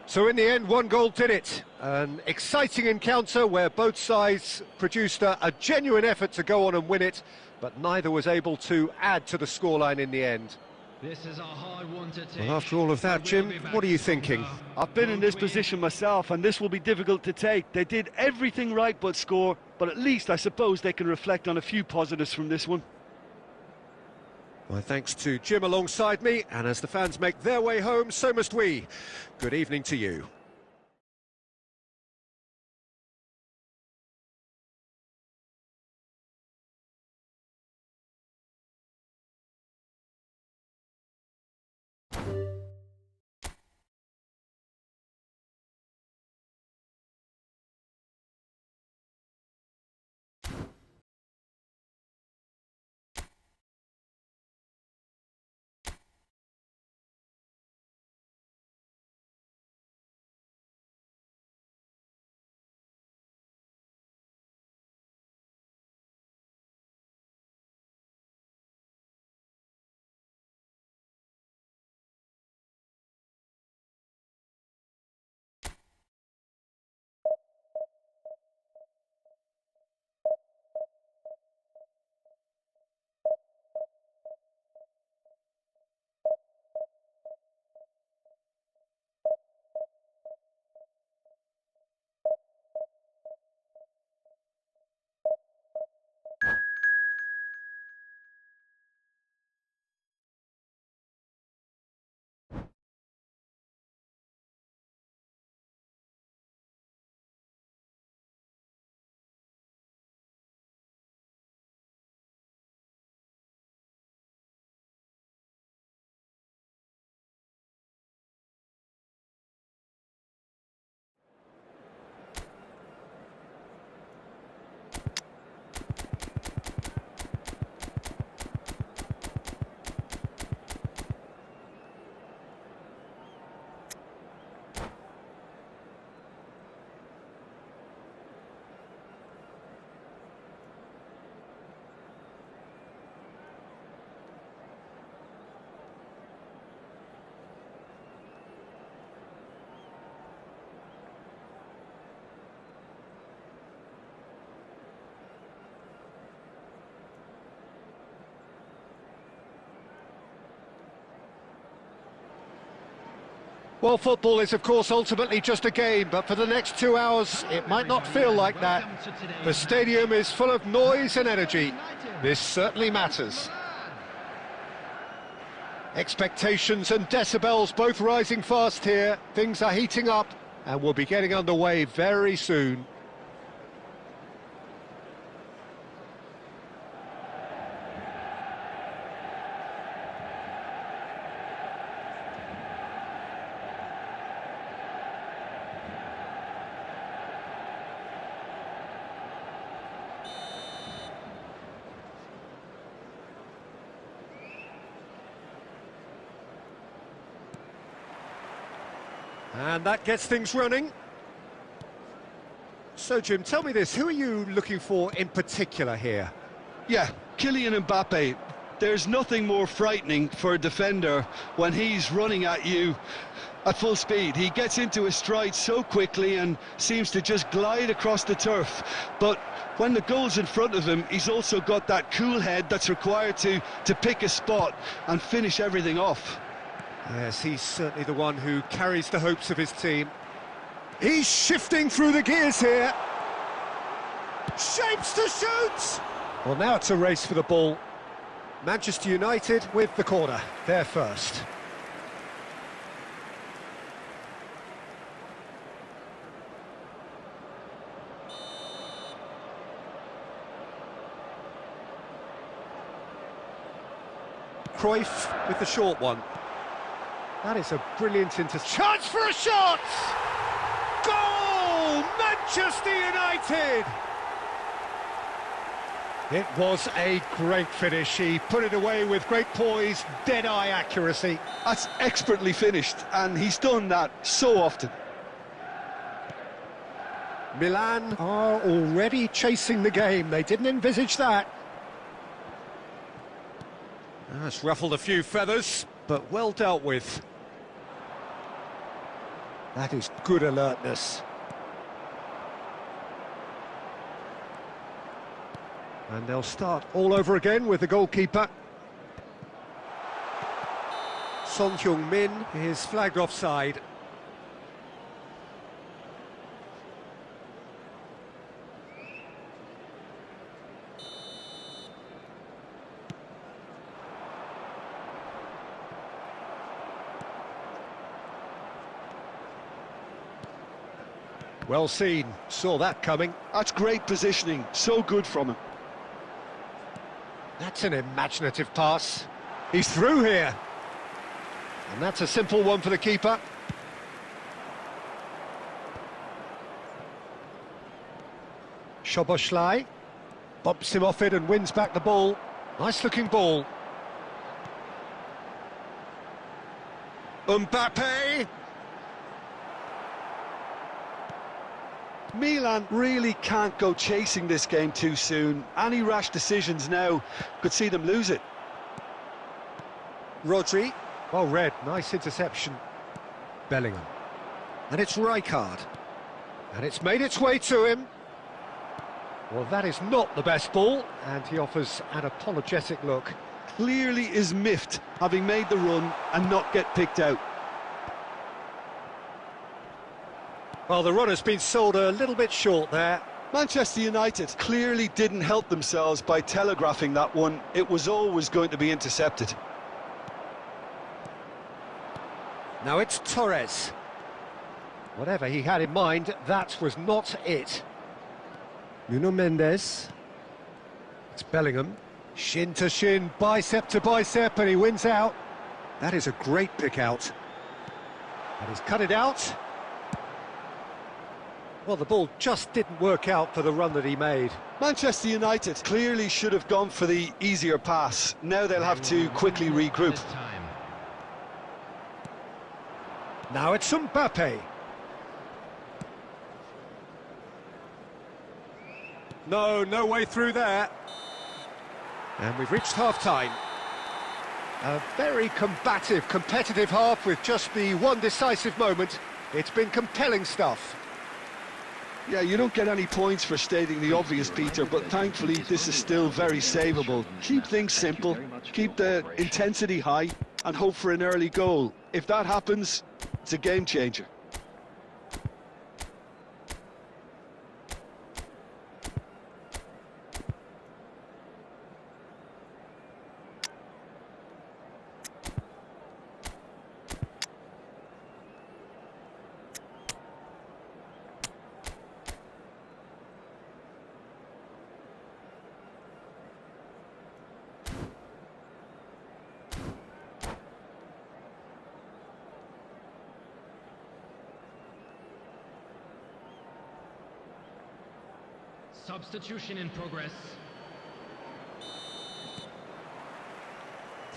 So in the end, one goal did it. An exciting encounter where both sides produced a genuine effort to go on and win it, but neither was able to add to the scoreline in the end. This is a hard one to take. Well, after all of that, Jim, what are you thinking? I've been in this position myself, and this will be difficult to take. They did everything right but score, but at least I suppose they can reflect on a few positives from this one. My thanks to Jim alongside me, and as the fans make their way home, so must we. Good evening to you. Well, football is, of course, ultimately just a game, but for the next 2 hours, it might not feel like that. The stadium is full of noise and energy. This certainly matters. Expectations and decibels both rising fast here. Things are heating up, and we'll be getting underway very soon. And that gets things running. So, Jim, tell me this, who are you looking for in particular here? Yeah, Kylian Mbappe. There's nothing more frightening for a defender when he's running at you at full speed. He gets into his stride so quickly and seems to just glide across the turf. But when the goal's in front of him, he's also got that cool head that's required to pick a spot and finish everything off. Yes, he's certainly the one who carries the hopes of his team. He's shifting through the gears here. Shapes to shoot! Well, now it's a race for the ball. Manchester United with the corner. They're first. Cruyff with the short one. That is a brilliant interception. Chance for a shot! Goal! Manchester United! It was a great finish. He put it away with great poise, dead-eye accuracy. That's expertly finished, and he's done that so often. Milan are already chasing the game. They didn't envisage that. That's ruffled a few feathers, but well dealt with. That is good alertness. And they'll start all over again with the goalkeeper. Son Heung-min is flagged offside. Well seen, saw that coming. That's great positioning, so good from him. That's an imaginative pass. He's through here. And that's a simple one for the keeper. Szoboszlai bumps him off it and wins back the ball. Nice looking ball. Mbappe! Milan really can't go chasing this game too soon. Any rash decisions now could see them lose it. Rodri. Well read, nice interception. Bellingham. And it's Rijkaard. And it's made its way to him. Well, that is not the best ball, and he offers an apologetic look. Clearly is miffed, having made the run and not get picked out. Well, the run has been sold a little bit short there. Manchester United clearly didn't help themselves by telegraphing that one. It was always going to be intercepted. Now it's Torres. Whatever he had in mind, that was not it. Nuno Mendes. It's Bellingham. Shin to shin, bicep to bicep, and he wins out. That is a great pick out. And he's cut it out. Well, the ball just didn't work out for the run that he made. Manchester United clearly should have gone for the easier pass. Now they'll have to quickly regroup. Now it's Mbappe. No way through there. And we've reached half-time. A very combative, competitive half with just the one decisive moment. It's been compelling stuff. Yeah, you don't get any points for stating the obvious, Peter, but thankfully this is still very savable. Keep things simple, keep the intensity high, and hope for an early goal. If that happens, It's a game changer. Substitution in progress.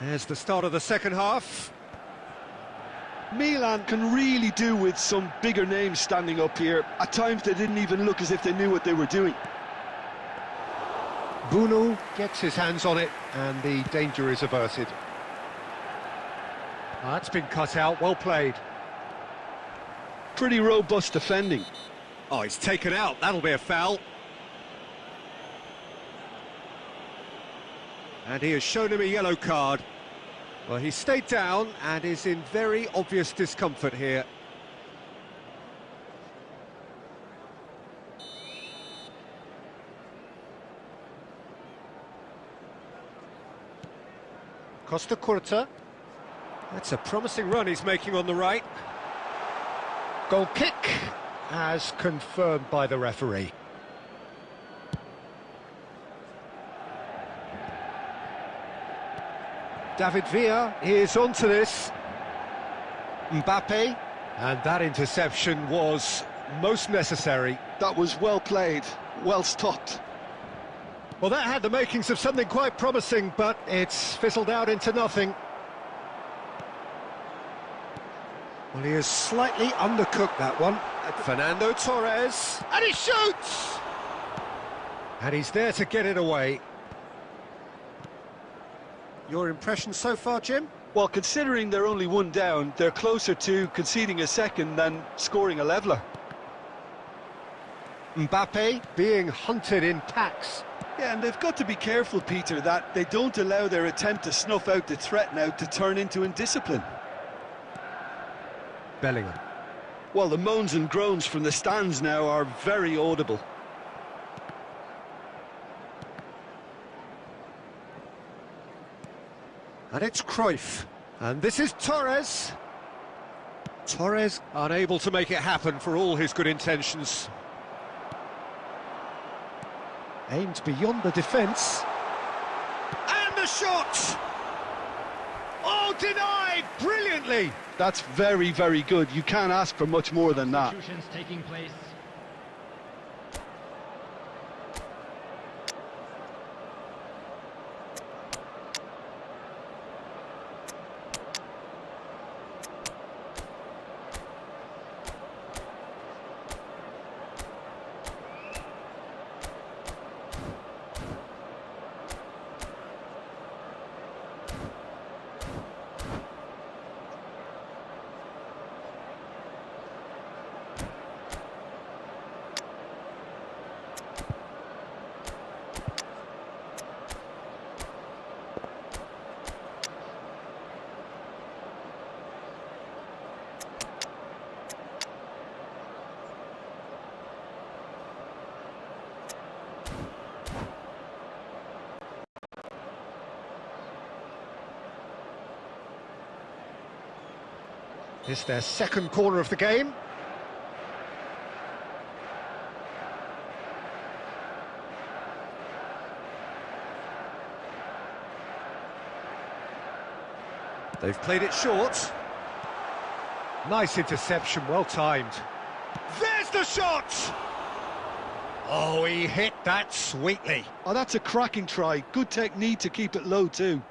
There's the start of the second half. Milan can really do with some bigger names standing up here. At times they didn't even look as if they knew what they were doing. Bunu gets his hands on it and the danger is averted. That's been cut out, well played. Pretty robust defending. Oh, he's taken out, that'll be a foul. And he has shown him a yellow card. Well, he stayed down and is in very obvious discomfort here. Costa Curta. That's a promising run he's making on the right. Goal kick, as confirmed by the referee. David Villa is onto this. Mbappe, and that interception was most necessary. That was well played, well stopped. Well, that had the makings of something quite promising, but it's fizzled out into nothing. Well, he has slightly undercooked that one. Fernando Torres, and he shoots! And he's there to get it away. Your impression so far, Jim? Well, considering they're only one down, they're closer to conceding a second than scoring a leveller. Mbappe being hunted in packs. Yeah, and they've got to be careful, Peter, that they don't allow their attempt to snuff out the threat now to turn into indiscipline. Bellingham. Well, the moans and groans from the stands now are very audible. And it's Cruyff. And this is Torres. Torres unable to make it happen for all his good intentions. Aimed beyond the defence. And the shot! Oh, denied brilliantly! That's very, very good. You can't ask for much more than that. Substitutions taking place. It's their second corner of the game. They've played it short. Nice interception, well timed. There's the shot! Oh, he hit that sweetly. Oh, that's a cracking try. Good technique to keep it low too.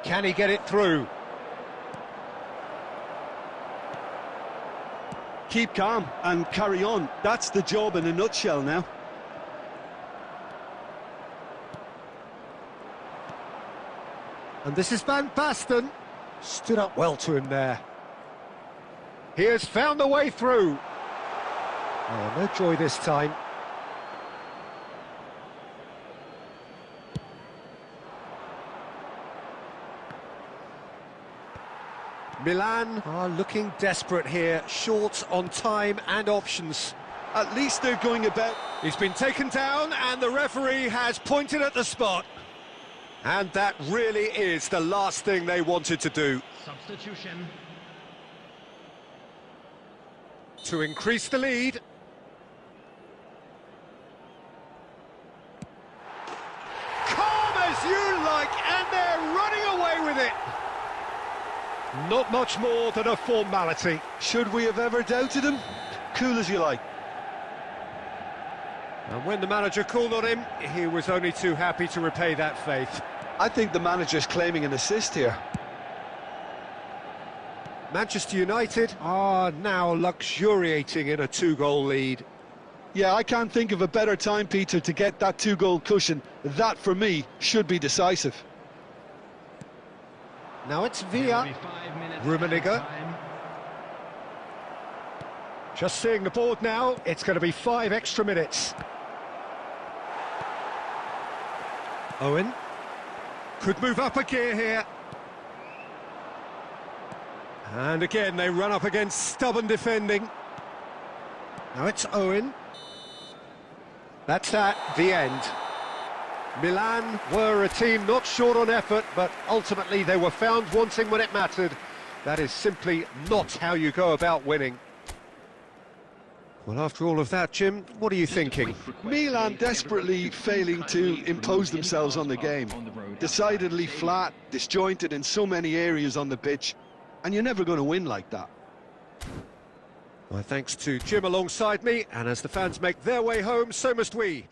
Can he get it through? Keep calm and carry on. That's the job in a nutshell now. And this is Van Basten. Stood up well to him there. He has found the way through. Oh, no joy this time. Milan are looking desperate here, short on time and options. At least they're going about... He's been taken down and the referee has pointed at the spot. And that really is the last thing they wanted to do. Substitution. To increase the lead. Calm as you like, and they're running away with it. Not much more than a formality. Should we have ever doubted him? Cool as you like. And when the manager called on him, he was only too happy to repay that faith. I think the manager's claiming an assist here. Manchester United are now luxuriating in a two-goal lead. Yeah, I can't think of a better time, Peter, to get that two-goal cushion. That, for me, should be decisive. Now it's Villa. Rummenigge. Just seeing the board now, it's going to be 5 extra minutes. Owen. Could move up a gear here. And again, they run up against stubborn defending. Now it's Owen. That's at the end. Milan were a team not short on effort, but ultimately they were found wanting when it mattered. That is simply not how you go about winning. Well, after all of that, Jim, what are you thinking? Milan desperately failing to impose themselves on the game. Decidedly flat, disjointed in so many areas on the pitch, and you're never going to win like that. My thanks to Jim alongside me, and as the fans make their way home, so must we.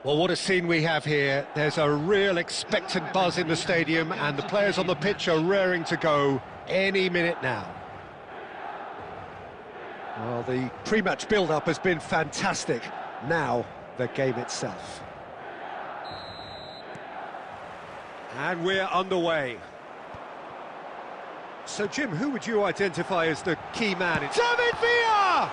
Well, what a scene we have here. There's a real expectant buzz in the stadium, and the players on the pitch are raring to go any minute now. Well, the pre-match build-up has been fantastic. Now, the game itself. And we're underway. So, Jim, who would you identify as the key man? It's David Villa!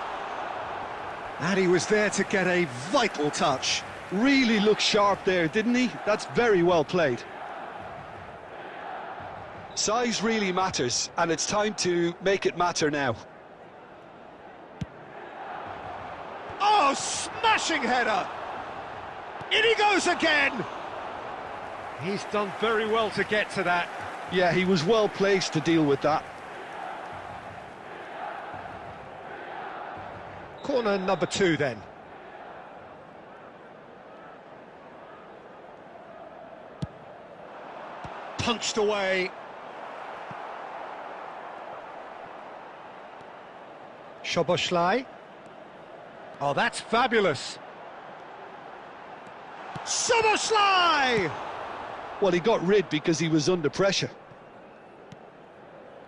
And he was there to get a vital touch. Really looked sharp there, didn't he? That's very well played. Size really matters, and it's time to make it matter now. Oh, smashing header! In he goes again! He's done very well to get to that. Yeah, he was well placed to deal with that. Corner number 2 then. Punched away. Szoboszlai. Oh, that's fabulous. Szoboszlai! Well, he got rid because he was under pressure.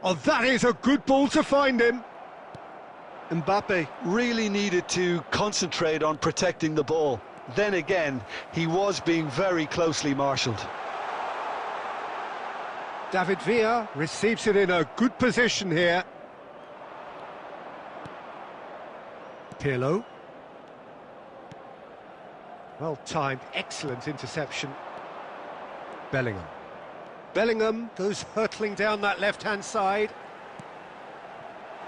Oh, that is a good ball to find him. Mbappe really needed to concentrate on protecting the ball. Then again, he was being very closely marshalled. David Villa receives it in a good position here. Pirlo. Well timed, excellent interception. Bellingham. Bellingham goes hurtling down that left-hand side.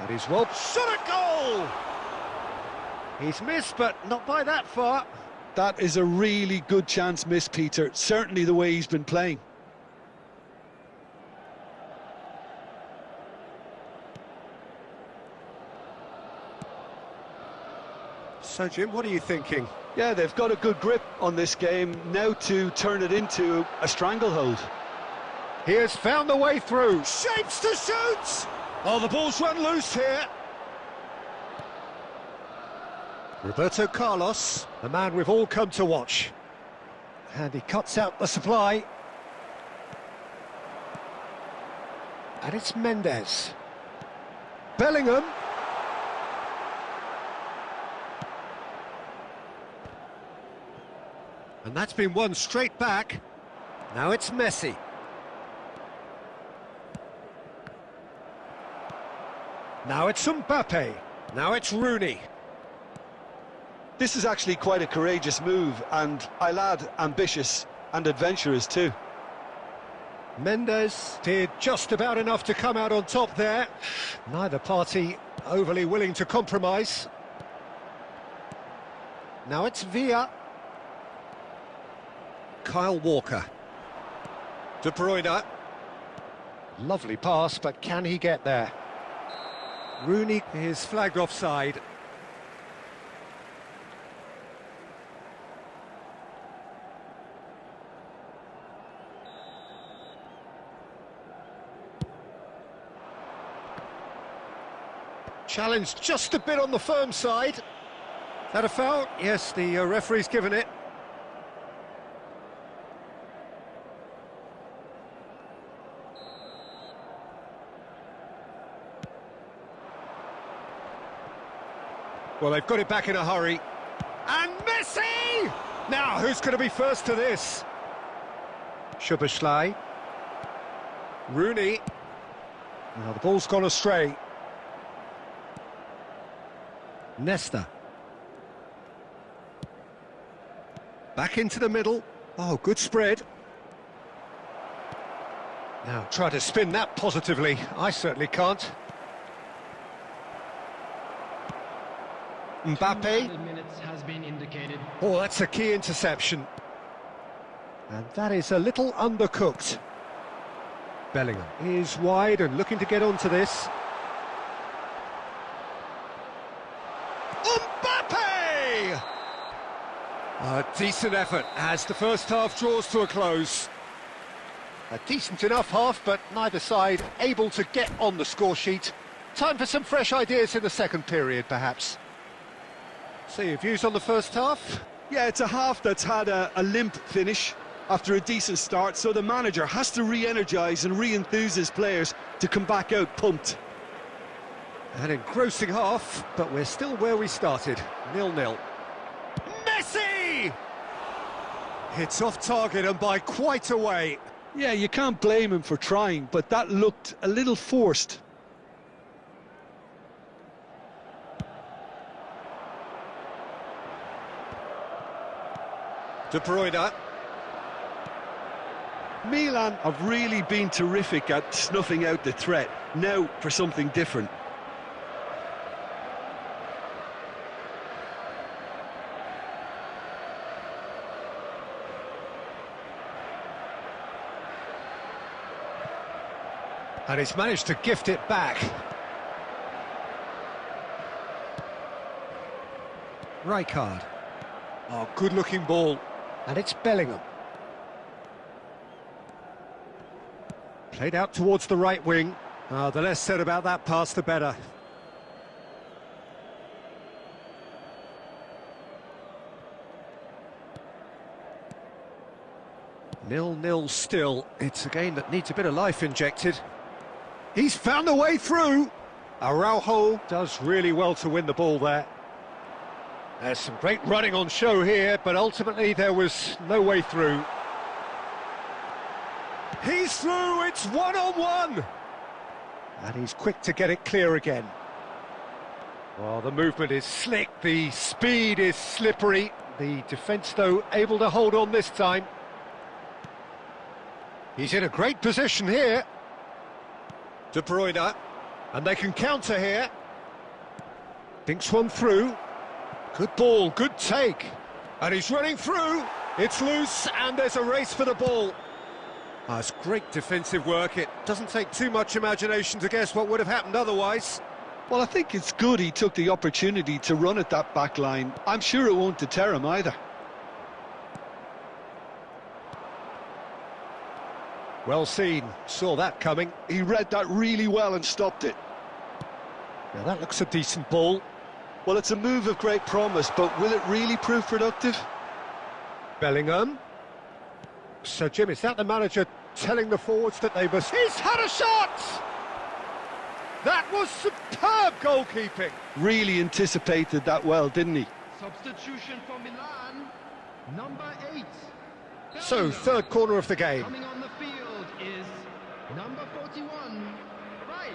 That is well shot at goal! He's missed, but not by that far. That is a really good chance missed, Peter. Certainly the way he's been playing. So, Jim, what are you thinking? Yeah, they've got a good grip on this game now to turn it into a stranglehold. He has found the way through. Shapes to shoot! Oh, the ball's run loose here. Roberto Carlos, the man we've all come to watch. And he cuts out the supply. And it's Mendes. Bellingham. And that's been won straight back. Now it's Messi. Now it's Mbappe. Now it's Rooney. This is actually quite a courageous move, and I'll add ambitious and adventurous too. Mendes did just about enough to come out on top there. Neither party overly willing to compromise. Now it's Villa. Kyle Walker. De Bruyne. Lovely pass, but can he get there? Rooney is flagged offside. Challenged just a bit on the firm side. That a foul? Yes, the referee's given it. Well, they've got it back in a hurry. And Messi! Now, who's going to be first to this? Szoboszlai. Rooney. Now, the ball's gone astray. Nesta. Back into the middle. Oh, good spread. Now, try to spin that positively. I certainly can't. Mbappe. Has been indicated. Oh, that's a key interception. And that is a little undercooked. Bellingham is wide and looking to get onto this. Mbappe! A decent effort as the first half draws to a close. A decent enough half, but neither side able to get on the score sheet. Time for some fresh ideas in the second period, perhaps. So, your views on the first half? Yeah, it's a half that's had a limp finish after a decent start, so the manager has to re-energise and re-enthuse his players to come back out pumped. An engrossing half, but we're still where we started, 0-0. Messi! It's off target and by quite a way. Yeah, you can't blame him for trying, but that looked a little forced. De Bruyne. Milan have really been terrific at snuffing out the threat. Now for something different. And he's managed to gift it back. Rijkaard. Oh, good-looking ball. And it's Bellingham. Played out towards the right wing. Oh, the less said about that pass, the better. Nil-nil still. It's a game that needs a bit of life injected. He's found a way through. Araujo does really well to win the ball there. There's some great running on show here, but ultimately there was no way through. He's through, it's one-on-one! And he's quick to get it clear again. Well, the movement is slick, the speed is slippery. The defence, though, able to hold on this time. He's in a great position here. De Bruyne, and they can counter here. Thinks one through. Good ball, good take. And he's running through. It's loose, and there's a race for the ball. That's great defensive work. It doesn't take too much imagination to guess what would have happened otherwise. Well, I think it's good he took the opportunity to run at that back line. I'm sure it won't deter him either. Well seen, saw that coming. He read that really well and stopped it. Now that looks a decent ball. Well, it's a move of great promise, but will it really prove productive? Bellingham. So, Jim, is that the manager telling the forwards that they must... He's had a shot! That was superb goalkeeping. Really anticipated that well, didn't he? Substitution for Milan, number 8. So, third corner of the game. Coming on the field is number 41, Rice.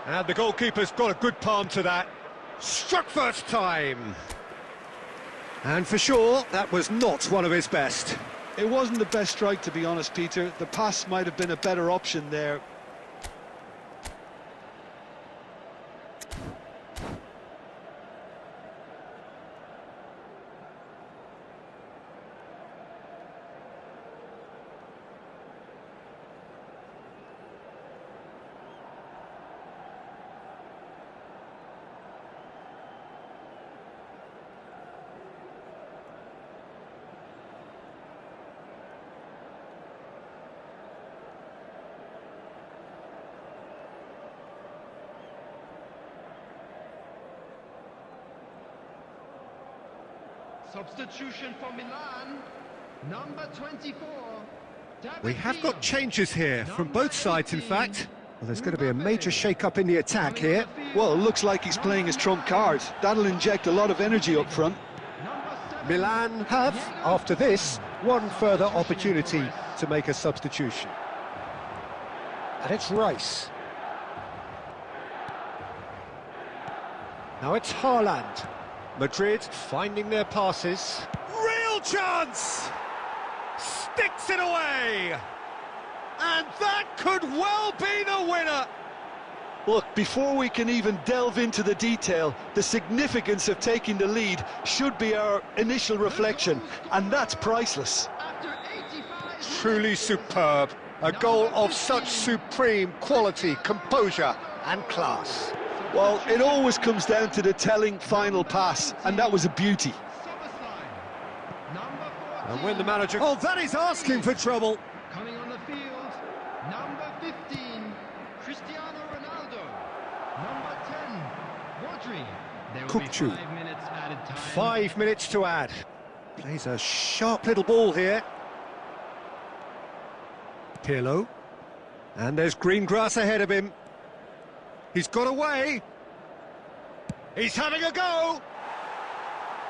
And the goalkeeper's got a good palm to that. Struck first time. And for sure, that was not one of his best. It wasn't the best strike, to be honest, Peter. The pass might have been a better option there. Substitution for Milan, number 24. We have got changes here from both sides, in fact. Well, there's going to be a major shake-up in the attack here. Well, it looks like he's playing his trump card. That'll inject a lot of energy up front. Milan have, after this, one further opportunity to make a substitution. And it's Rice. Now it's Haaland. Madrid finding their passes. Real chance! Sticks it away! And that could well be the winner! Look, before we can even delve into the detail, the significance of taking the lead should be our initial reflection, and that's priceless. Truly superb. A goal of such supreme quality, composure and class. Well, it always comes down to the telling final pass, and that was a beauty. And when the manager... Oh, that is asking for trouble. Coming on the field, number 15, Cristiano Ronaldo. Number 10, Rodri. There will be Kukçu. 5 minutes added time. 5 minutes to add. Plays a sharp little ball here. Pirlo. And there's green grass ahead of him. He's got away. He's having a go.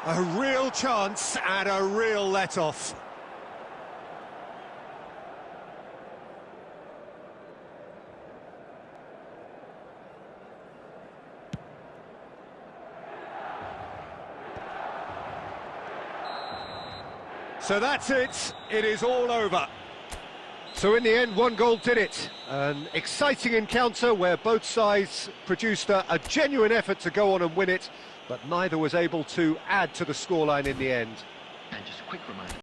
A real chance and a real let-off. So that's it. It is all over. So in the end, one goal did it. An exciting encounter where both sides produced a genuine effort to go on and win it, but neither was able to add to the scoreline in the end. And just a quick reminder.